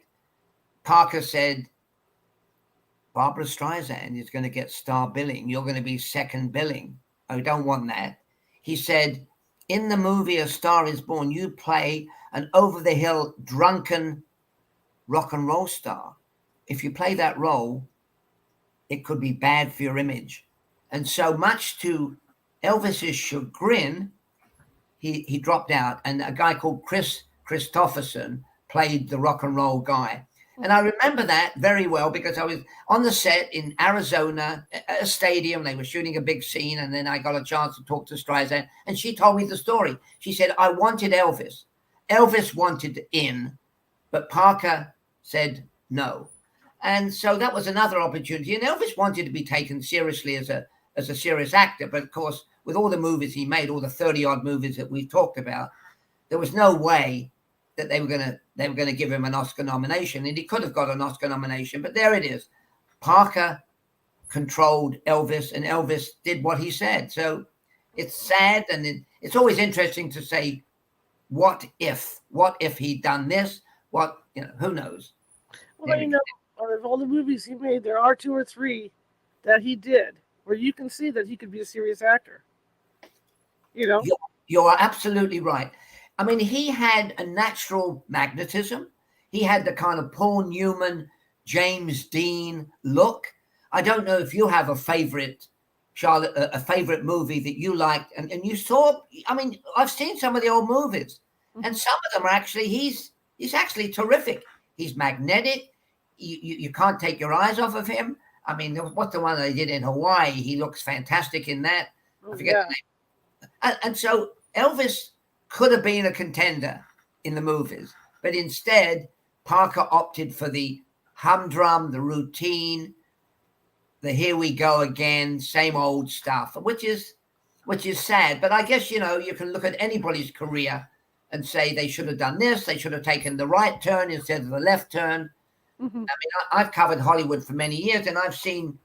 Parker said, Barbra Streisand is going to get star billing. You're going to be second billing. I don't want that. He said, in the movie A Star Is Born, you play an over-the-hill, drunken rock and roll star. If you play that role, it could be bad for your image. And so much to Elvis's chagrin, he dropped out. And a guy called Chris Christopherson played the rock and roll guy. And I remember that very well because I was on the set in Arizona at a stadium. They were shooting a big scene. And then I got a chance to talk to Streisand. And she told me the story. She said, I wanted Elvis. Elvis wanted in, but Parker said no. And so that was another opportunity. And Elvis wanted to be taken seriously as a serious actor. But of course, with all the movies he made, all the 30-odd movies that we've talked about, there was no way that they were going to give him an Oscar nomination, and he could have got an Oscar nomination. But there it is. Parker controlled Elvis, and Elvis did what he said. So it's sad, and it's always interesting to say, what if he'd done this? Who knows? Well, of all the movies he made, there are 2 or 3 that he did where you can see that he could be a serious actor. You're absolutely right. I mean, he had a natural magnetism. He had the kind of Paul Newman, James Dean look. I don't know if you have a favorite, Charlotte, a favorite movie that you liked. And you saw, I mean, I've seen some of the old movies. And some of them are actually, he's actually terrific. He's magnetic. You can't take your eyes off of him. I mean, what's the one they did in Hawaii? He looks fantastic in that. I forget the name. And so Elvis could have been a contender in the movies, but instead Parker opted for the humdrum, the routine, the here we go again, same old stuff, which is sad. But I guess, you can look at anybody's career and say they should have done this, they should have taken the right turn instead of the left turn. Mm-hmm. I mean, I've covered Hollywood for many years, and I've seen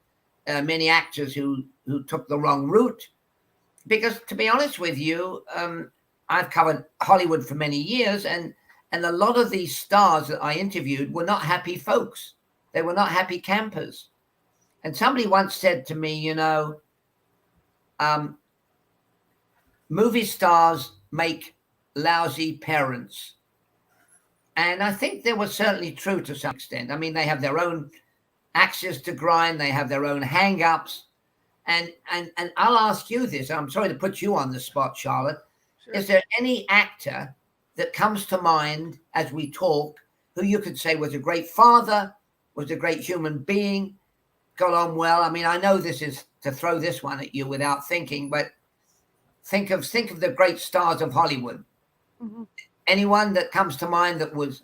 many actors who took the wrong route. Because to be honest with you, I've covered Hollywood for many years, and a lot of these stars that I interviewed were not happy folks. They were not happy campers. And somebody once said to me, movie stars make lousy parents. And I think they were certainly true to some extent. I mean, they have their own axes to grind. They have their own hang-ups. And I'll ask you this. I'm sorry to put you on the spot, Charlotte. Sure. Is there any actor that comes to mind as we talk who you could say was a great father, was a great human being, got on well? I mean, I know this is to throw this one at you without thinking, but think of the great stars of Hollywood. Mm-hmm. Anyone that comes to mind that was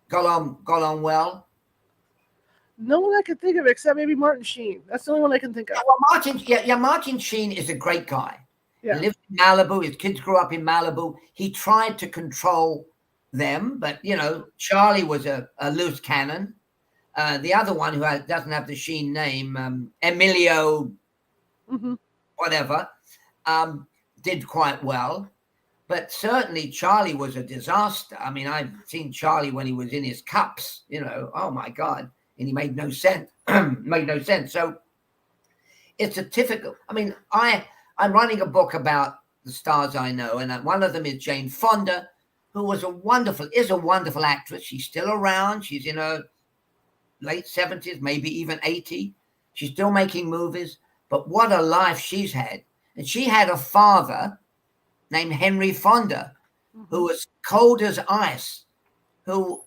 got on well? No one I can think of except maybe Martin Sheen. That's the only one I can think of. Well, Martin Sheen is a great guy. Yeah. He lived in Malibu. His kids grew up in Malibu. He tried to control them, but Charlie was a loose cannon. The other one who doesn't have the Sheen name, Emilio, whatever, did quite well. But certainly Charlie was a disaster. I mean, I've seen Charlie when he was in his cups, oh my God. And he made no sense, So it's a typical, I mean, I'm writing a book about the stars I know. And one of them is Jane Fonda, who is a wonderful actress. She's still around. She's in her late 70s, maybe even 80. She's still making movies. But what a life she's had. And she had a father named Henry Fonda, who was cold as ice, who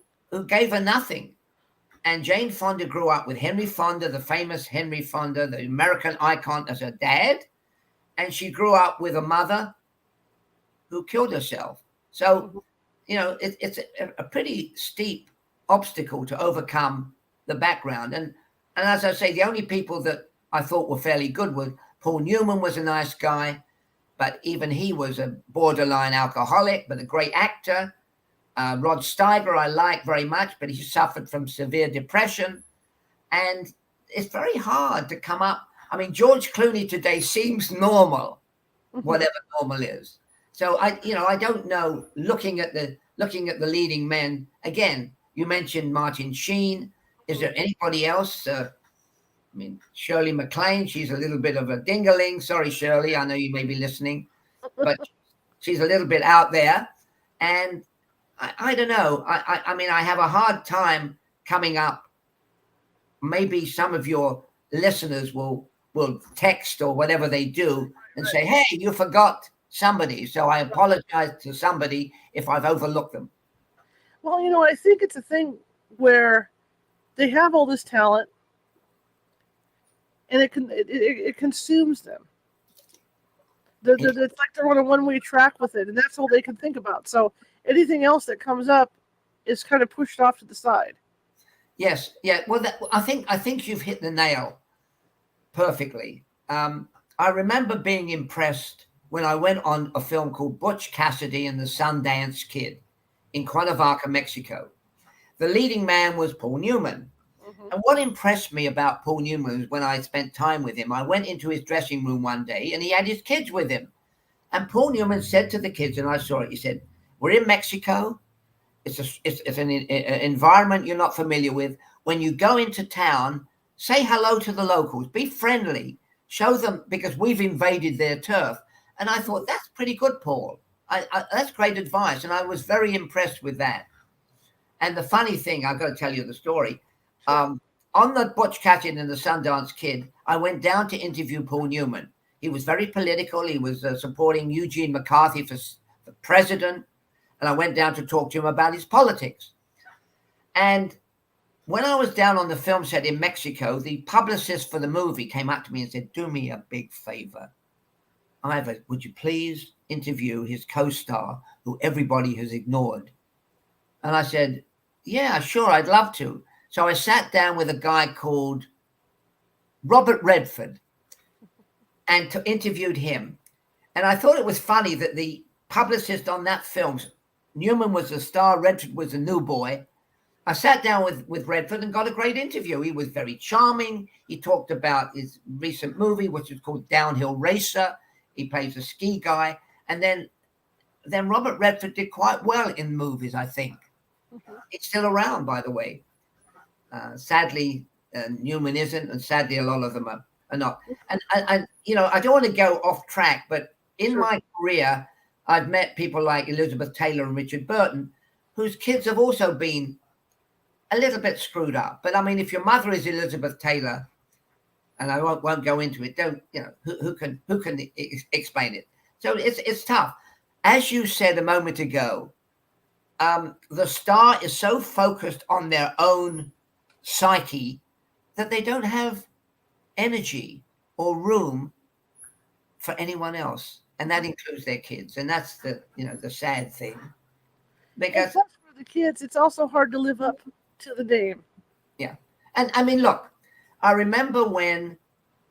gave her nothing. And Jane Fonda grew up with Henry Fonda, the famous Henry Fonda, the American icon, as her dad. And she grew up with a mother who killed herself. So, it's a pretty steep obstacle to overcome the background. And as I say, the only people that I thought were fairly good were Paul Newman was a nice guy, but even he was a borderline alcoholic, but a great actor. Rod Steiger I like very much, but he suffered from severe depression. And it's very hard to come up. I mean, George Clooney today seems normal, whatever normal is. So I don't know. Looking at the leading men again, you mentioned Martin Sheen. Is there anybody else? I mean, Shirley MacLaine. She's a little bit of a dingaling. Sorry, Shirley. I know you may be listening, but she's a little bit out there. And I don't know. I mean, I have a hard time coming up. Maybe some of your listeners will text or whatever they do and say, hey, you forgot somebody. So I apologize to somebody if I've overlooked them. Well, I think it's a thing where they have all this talent and it consumes them. It's like they're on a one-way track with it, and that's all they can think about. So anything else that comes up is kind of pushed off to the side. Yes. Yeah. Well, I think you've hit the nail perfectly. I remember being impressed when I went on a film called Butch Cassidy and the Sundance Kid in Cuernavaca, Mexico. The leading man was Paul Newman. And what impressed me about Paul Newman was when I spent time with him, I went into his dressing room one day and he had his kids with him. And Paul Newman said to the kids, and I saw it, he said, we're in Mexico. It's an environment you're not familiar with. When you go into town, say hello to the locals, be friendly, show them, because we've invaded their turf. And I thought, that's pretty good, Paul. That's great advice. And I was very impressed with that. And the funny thing, I've got to tell you the story. On the Butch Cassidy and the Sundance Kid, I went down to interview Paul Newman. He was very political. He was supporting Eugene McCarthy for president. And I went down to talk to him about his politics. And when I was down on the film set in Mexico, the publicist for the movie came up to me and said, do me a big favor. Ivor, would you please interview his co-star who everybody has ignored? And I said, yeah, sure, I'd love to. So I sat down with a guy called Robert Redford and interviewed him. And I thought it was funny that the publicist on that film, Newman was the star, Redford was a new boy. I sat down with Redford and got a great interview. He was very charming. He talked about his recent movie, which is called Downhill Racer. He plays a ski guy. And then Robert Redford did quite well in movies, I think. Mhm. It's still around, by the way. Sadly, Newman isn't, and sadly, a lot of them are not. And I don't want to go off track, but in Sure. my career, I've met people like Elizabeth Taylor and Richard Burton, whose kids have also been a little bit screwed up. But I mean, if your mother is Elizabeth Taylor, and I won't go into it, don't who can explain it? So it's tough. As you said a moment ago, the star is so focused on their own psyche that they don't have energy or room for anyone else, and that includes their kids. And that's the sad thing, And because plus, for the kids, it's also hard to live up to the name. yeah. And I mean, look, I remember when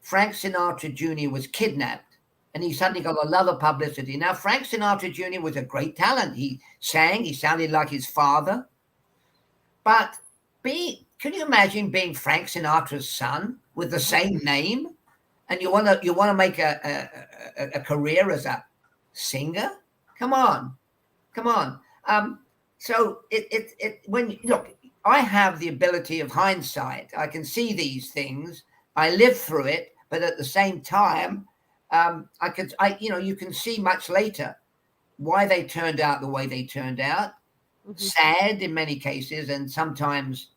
Frank Sinatra Jr. was kidnapped and he suddenly got a lot of publicity. Now, Frank Sinatra Jr. was a great talent. He sang, he sounded like his father. But can you imagine being Frank Sinatra's son with the same name? And you want to make a career as a singer? Come on. Come on. So when look, I have the ability of hindsight. I can see these things. I lived through it, but at the same time, you can see much later why they turned out the way they turned out. Mhm. Sad in many cases, and sometimes,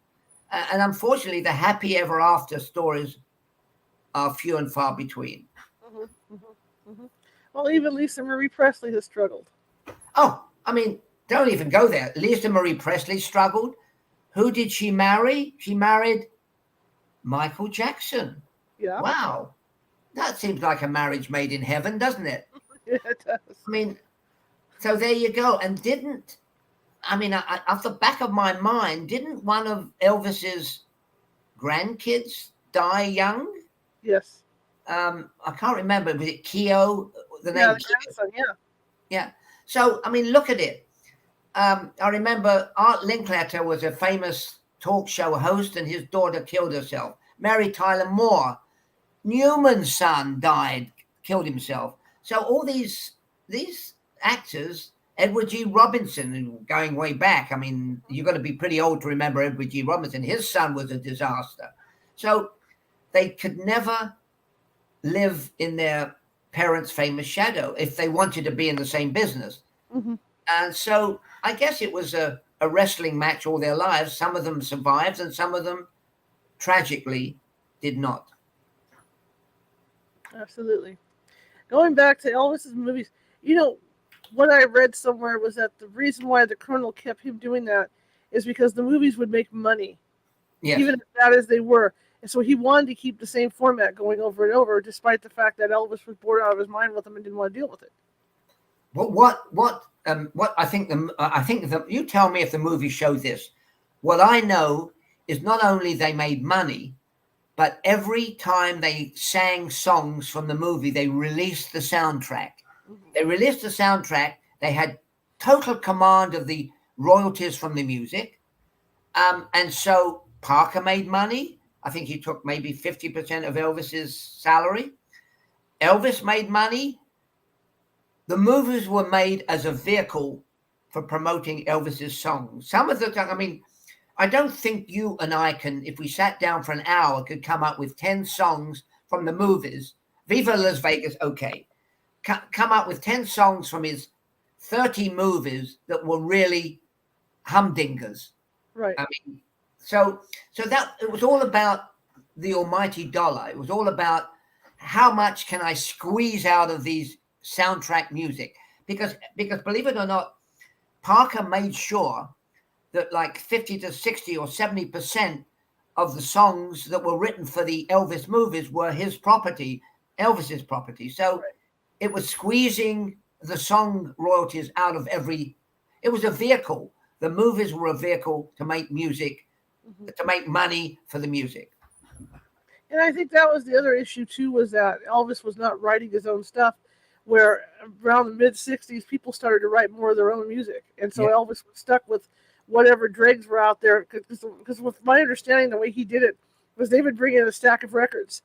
and unfortunately, the happy ever after stories are few and far between. Mhm. Mhm. Mhm. Well, even Lisa Marie Presley has struggled. Oh, I mean, don't even go there. Lisa Marie Presley struggled. Who did she marry? She married Michael Jackson. Yeah, Wow. That seems like a marriage made in heaven, doesn't it? yeah, it does. I mean, so there you go. And off the back of my mind, didn't one of Elvis's grandkids die young? Yes. I can't remember. Was it Keo? The Yeah, name the Keo? grandson. Yeah. Yeah. So, I mean, look at it. I remember Art Linkletter was a famous talk show host, and his daughter killed herself. Mary Tyler Moore, Newman's son, died, killed himself. So all these actors, Edward G. Robinson, going way back. I mean, you've got to be pretty old to remember Edward G. Robinson. His son was a disaster. So they could never live in their parents' famous shadow if they wanted to be in the same business. Mm-hmm. And so I guess it was a wrestling match all their lives. Some of them survived and some of them tragically did not. Absolutely. Going back to Elvis's movies, what I read somewhere was that the reason why the Colonel kept him doing that is because the movies would make money, Yes. even as bad as they were. And so he wanted to keep the same format going over and over, despite the fact that Elvis was bored out of his mind with them and didn't want to deal with it. Well, what I think you tell me if the movie showed this. What I know is not only they made money, but every time they sang songs from the movie, they released the soundtrack. Mm-hmm. They released the soundtrack. They had total command of the royalties from the music. And so Parker made money. I think he took maybe 50% of Elvis's salary. Elvis made money. The movies were made as a vehicle for promoting Elvis's songs. Some of the time, I mean, I don't think you and I can, if we sat down for an hour, could come up with 10 songs from the movies. Viva Las Vegas, okay. Come up with 10 songs from his 30 movies that were really humdingers. Right. I mean, so that it was all about the almighty dollar. It was all about how much can I squeeze out of these soundtrack music, because believe it or not, Parker made sure that like 50 to 60 or 70% of the songs that were written for the Elvis movies were his property, Elvis's property. So it was squeezing the song royalties out of it was a vehicle. The movies were a vehicle to make music, Mm-hmm. to make money for the music. And I think that was the other issue too, was that Elvis was not writing his own stuff, where around the mid-60s people started to write more of their own music. And so Elvis was stuck with whatever dregs were out there. Because with my understanding, the way he did it was they would bring in a stack of records,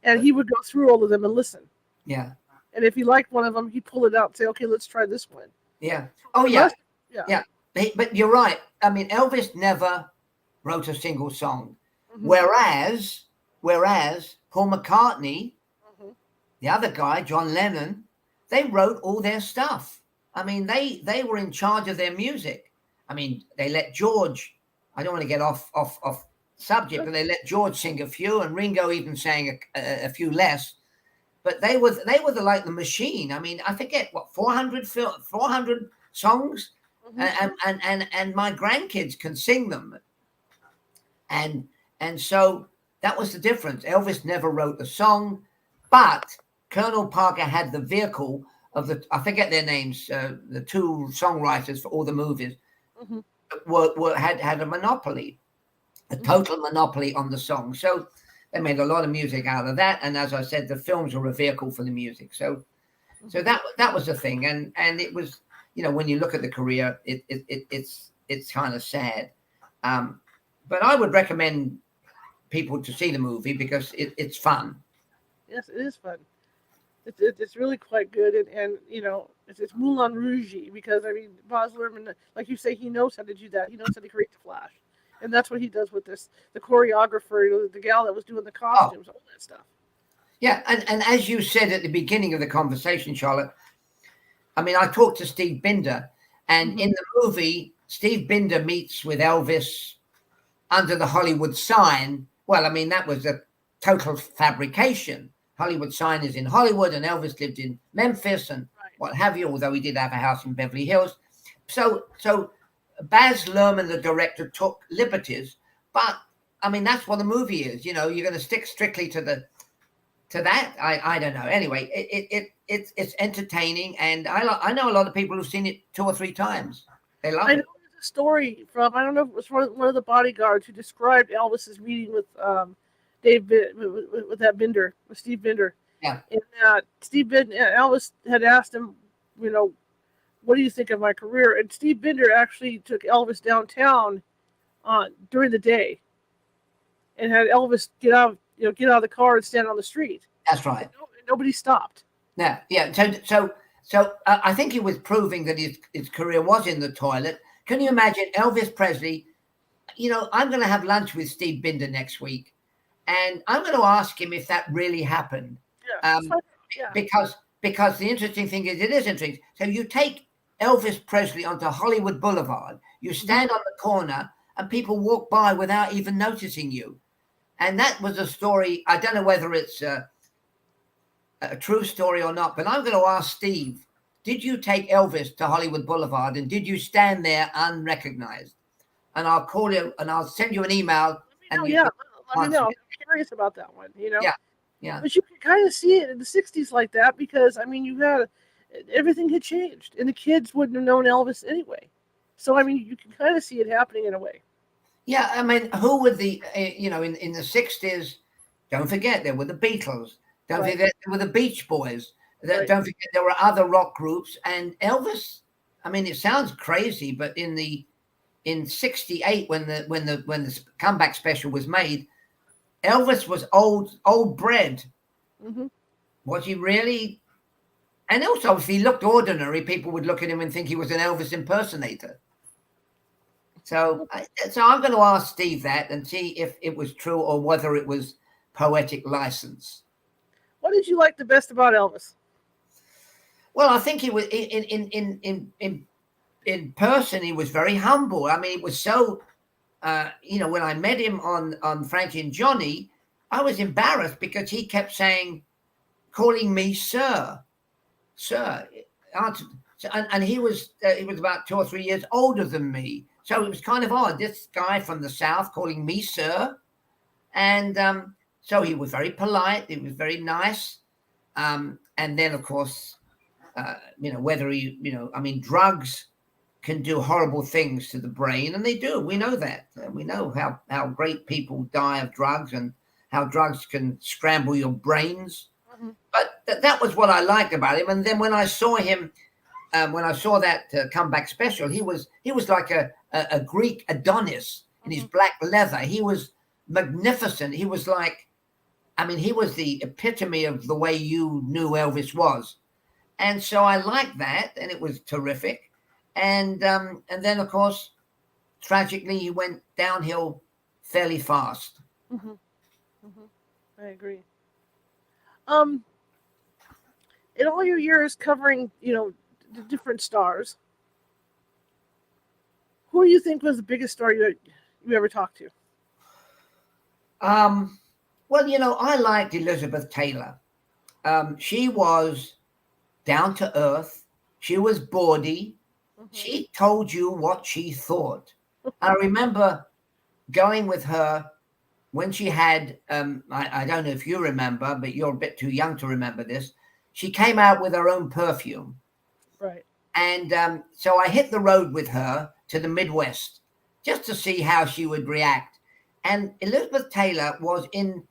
and he would go through all of them and listen. Yeah. And if he liked one of them, he'd pull it out and say, "Okay, let's try this one." Yeah. Oh, Unless, yeah. Yeah. But you're right. I mean, Elvis never wrote a single song, whereas Paul McCartney, the other guy, John Lennon, they wrote all their stuff. I mean, they were in charge of their music. I mean, they let George. I don't want to get off subject, but they let George sing a few, and Ringo even sang a few less. But they were like the Machine. I mean, I forget what 400 songs, and my grandkids can sing them. And so that was the difference. Elvis never wrote a song, but Colonel Parker had the vehicle of I forget their names, the two songwriters for all the movies, had a monopoly, a total monopoly on the song. So they made a lot of music out of that. And as I said, the films were a vehicle for the music. So that was the thing. And it was, when you look at the career, it's kind of sad. But I would recommend people to see the movie because it's fun. Yes, it is fun. It's really quite good, and it's Moulin Rouge, because I mean Baz Luhrmann, like you say, he knows how to do that. He knows how to create the flash, and that's what he does with this. The choreographer, the gal that was doing the costumes, all that stuff. Yeah, and as you said at the beginning of the conversation, Charlotte, I mean, I talked to Steve Binder, and in the movie, Steve Binder meets with Elvis under the Hollywood sign. Well, I mean, that was a total fabrication. Hollywood sign is in Hollywood, and Elvis lived in Memphis and what have you, although he did have a house in Beverly Hills. So Baz Luhrmann, the director, took liberties, but I mean, that's what the movie is. You're going to stick strictly to that. I don't know. Anyway, it's entertaining, and I know a lot of people who've seen it 2 or 3 times. They love it. I know there's a story from, I don't know if it was one of the bodyguards who described Elvis's meeting with with Steve Binder. Yeah. And Elvis had asked him, what do you think of my career? And Steve Binder actually took Elvis downtown during the day and had Elvis get out of the car and stand on the street. That's right. And nobody stopped. Yeah. So I think he was proving that his career was in the toilet. Can you imagine Elvis Presley? I'm going to have lunch with Steve Binder next week, and I'm going to ask him if that really happened. Yeah. Because the interesting thing is, it is interesting. So you take Elvis Presley onto Hollywood Boulevard, you stand on the corner, and people walk by without even noticing you. And that was a story. I don't know whether it's a true story or not, but I'm going to ask Steve, did you take Elvis to Hollywood Boulevard, and did you stand there unrecognized? And I'll call you, and I'll send you an email. Let me know. I'm curious about that one, Yeah. But you can kind of see it in the 60s like that, because, I mean, everything had changed, and the kids wouldn't have known Elvis anyway. So, I mean, you can kind of see it happening in a way. Yeah, I mean, who were the, in the 60s, don't forget, there were the Beatles. Don't forget, there were the Beach Boys. Don't forget, there were other rock groups. And Elvis, I mean, it sounds crazy, but in 68, when the comeback special was made, Elvis was old bread. Was he really? And also, if he looked ordinary, people would look at him and think he was an Elvis impersonator. So I'm going to ask Steve that and see if it was true or whether it was poetic license. What did you like the best about Elvis? Well, I think he was in person. He was very humble. I mean, it was so. When I met him on Frankie and Johnny, I was embarrassed because he kept calling me sir. And he was about 2 or 3 years older than me. So it was kind of odd. This guy from the South calling me sir. And so he was very polite. He was very nice. And then, of course, whether drugs can do horrible things to the brain, and they do. We know that. We know how great people die of drugs and how drugs can scramble your brains. But that was what I liked about him. And then when I saw him when I saw that comeback special, he was like a Greek Adonis in his black leather. He was magnificent. He was like, I mean, he was the epitome of the way you knew Elvis was. And so I liked that, and it was terrific. And then, of course, tragically, he went downhill fairly fast. Mm-hmm. Mm-hmm. I agree. In all your years covering, the different stars, who do you think was the biggest star you ever talked to? Well, I liked Elizabeth Taylor. She was down to earth. She was bawdy. She told you what she thought. I remember going with her when she had, I don't know if you remember, but you're a bit too young to remember this. She came out with her own perfume. Right. And so I hit the road with her to the Midwest just to see how she would react. And Elizabeth Taylor was in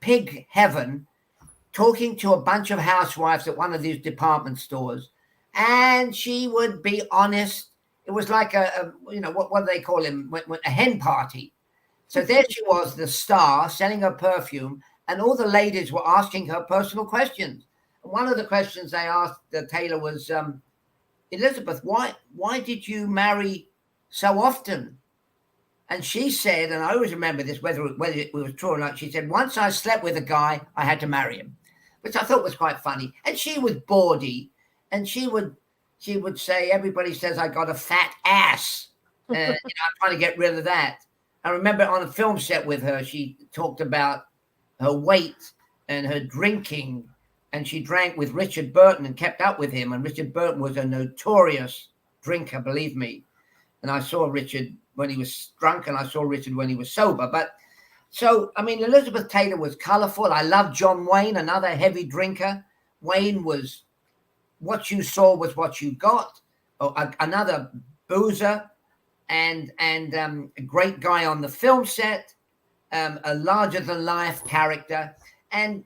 pig heaven talking to a bunch of housewives at one of these department stores. And she would be honest. It was like what do they call him? A hen party. So there she was, the star, selling her perfume, and all the ladies were asking her personal questions. And one of the questions they asked Taylor was, Elizabeth, why did you marry so often? And she said, and I always remember this, whether it was true or not, she said, once I slept with a guy, I had to marry him, which I thought was quite funny. And she was bawdy, and she would say, everybody says I got a fat ass. I'm trying to get rid of that. I remember on a film set with her, she talked about her weight and her drinking, and she drank with Richard Burton and kept up with him. And Richard Burton was a notorious drinker, believe me. And I saw Richard when he was drunk, and I saw Richard when he was sober. But so, I mean, Elizabeth Taylor was colorful. I loved John Wayne, another heavy drinker. Wayne was what you saw was what you got. Another boozer. And a great guy on the film set, a larger-than-life character. And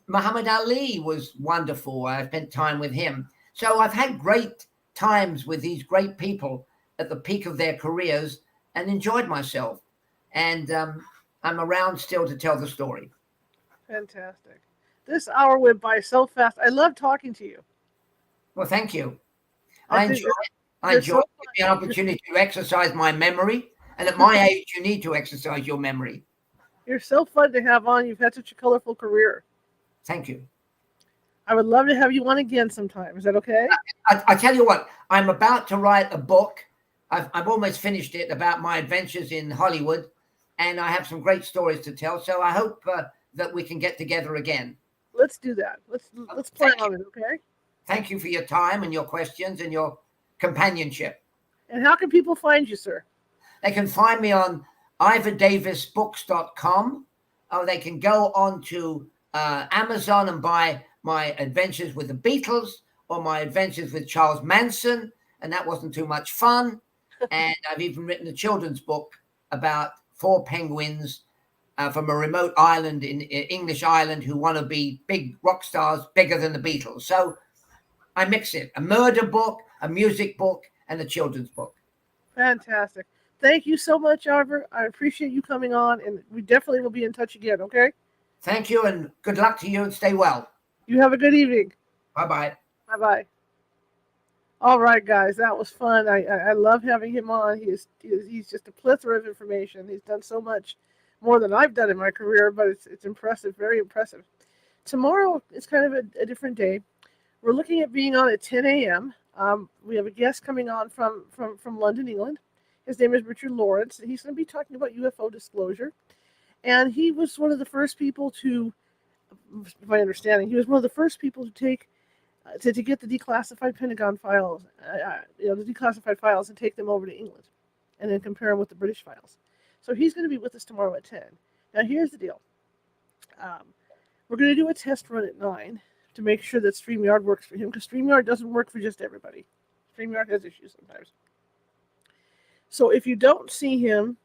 Muhammad Ali was wonderful. I spent time with him. So I've had great times with these great people at the peak of their careers and enjoyed myself. And I'm around still to tell the story. Fantastic. This hour went by so fast. I love talking to you. Well, thank you. I enjoy the opportunity to exercise my memory. And at my age, you need to exercise your memory. You're so fun to have on. You've had such a colorful career. Thank you. I would love to have you on again sometime. Is that okay? I tell you what, I'm about to write a book. I've almost finished it about my adventures in Hollywood, and I have some great stories to tell. So I hope that we can get together again. Let's do that. Let's plan on it, okay? Thank you for your time and your questions and your companionship. And how can people find you, sir? They can find me on ivordavisbooks.com, or they can go on to Amazon and buy my adventures with the Beatles or my adventures with Charles Manson, and that wasn't too much fun. And I've even written a children's book about 4 penguins from a remote island in English Island who want to be big rock stars, bigger than the Beatles. So I mix it, a murder book, a music book, and a children's book. Fantastic. Thank you so much, Ivor. I appreciate you coming on, and we definitely will be in touch again, okay? Thank you, and good luck to you, and stay well. You have a good evening. Bye-bye. Bye-bye. All right, guys, that was fun. I love having him on. He's just a plethora of information. He's done so much more than I've done in my career, but it's impressive, very impressive. Tomorrow is kind of a different day. We're looking at being on at 10 a.m. We have a guest coming on from London, England. His name is Richard Lawrence. He's going to be talking about UFO disclosure. And he was one of the first people to, my understanding, he was one of the first people to take to get the declassified Pentagon files, the declassified files, and take them over to England, and then compare them with the British files. So he's going to be with us tomorrow at 10. Now here's the deal. We're going to do a test run at 9 to make sure that StreamYard works for him, because StreamYard doesn't work for just everybody. StreamYard has issues sometimes. So if you don't see him,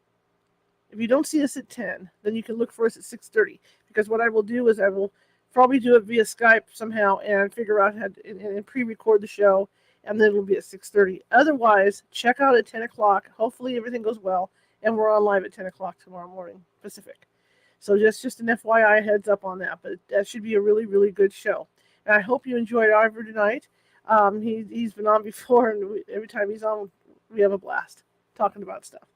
if you don't see us at 10, then you can look for us at 6:30, because what I will do is I will probably do it via Skype somehow and figure out how to and pre-record the show and then it'll be at 6:30. Otherwise, check out at 10 o'clock. Hopefully everything goes well, and we're on live at 10 o'clock tomorrow morning, Pacific. So just an FYI heads up on that, but that should be a really, really good show. And I hope you enjoyed Ivor tonight. He's been on before, and every time he's on, we have a blast talking about stuff.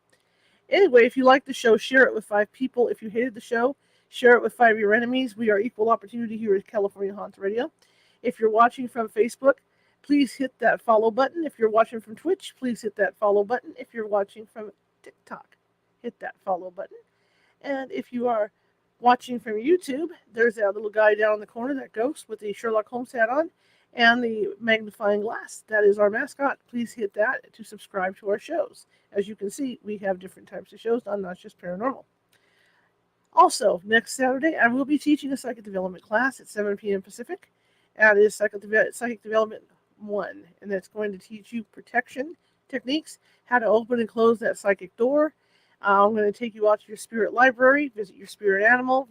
Anyway, if you like the show, share it with 5 people. If you hated the show, share it with 5 of your enemies. We are equal opportunity here at California Haunts Radio. If you're watching from Facebook, please hit that follow button. If you're watching from Twitch, please hit that follow button. If you're watching from TikTok, hit that follow button. And if you are watching from YouTube, there's that little guy down in the corner, that ghost with the Sherlock Holmes hat on and the magnifying glass. That is our mascot. Please hit that to subscribe to our shows. As you can see, we have different types of shows on, not just paranormal. Also, next Saturday, I will be teaching a psychic development class at 7 p.m. Pacific. That is Psychic Development 1, and that's going to teach you protection techniques, how to open and close that psychic door. I'm going to take you out to your spirit library, visit your spirit animal,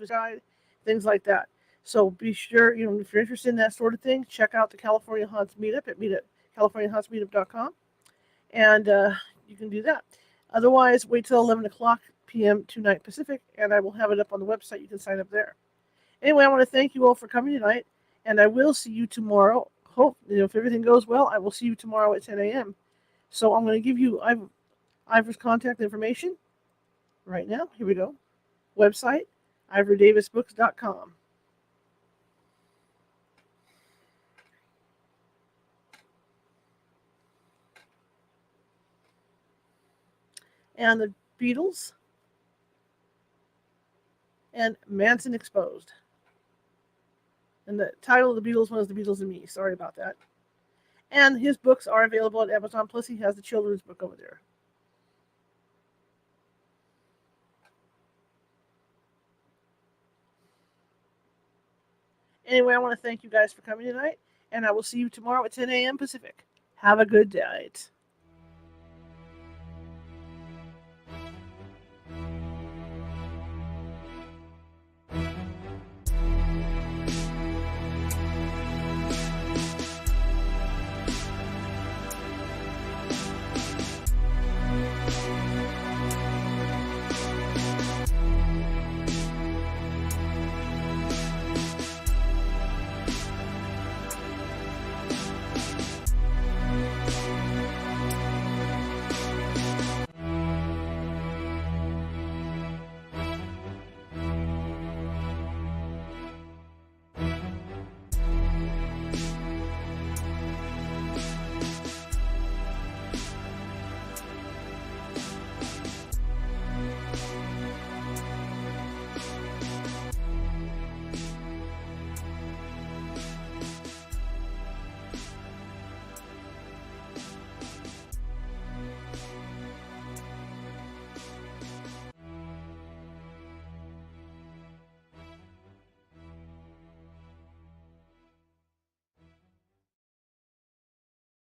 things like that. So be sure, if you're interested in that sort of thing, check out the California Haunts Meetup at californiahauntsmeetup.com, and you can do that. Otherwise, wait till 11 o'clock p.m. tonight Pacific, and I will have it up on the website. You can sign up there. Anyway, I want to thank you all for coming tonight, and I will see you tomorrow. Hope, if everything goes well, I will see you tomorrow at 10 a.m. So I'm going to give you Ivor's contact information right now. Here we go. Website, ivordavisbooks.com. And the Beatles and Manson Exposed. And the title of the Beatles one is The Beatles and Me. Sorry about that. And his books are available at Amazon, plus he has the children's book over there. Anyway, I want to thank you guys for coming tonight, and I will see you tomorrow at 10 a.m. Pacific. Have a good night.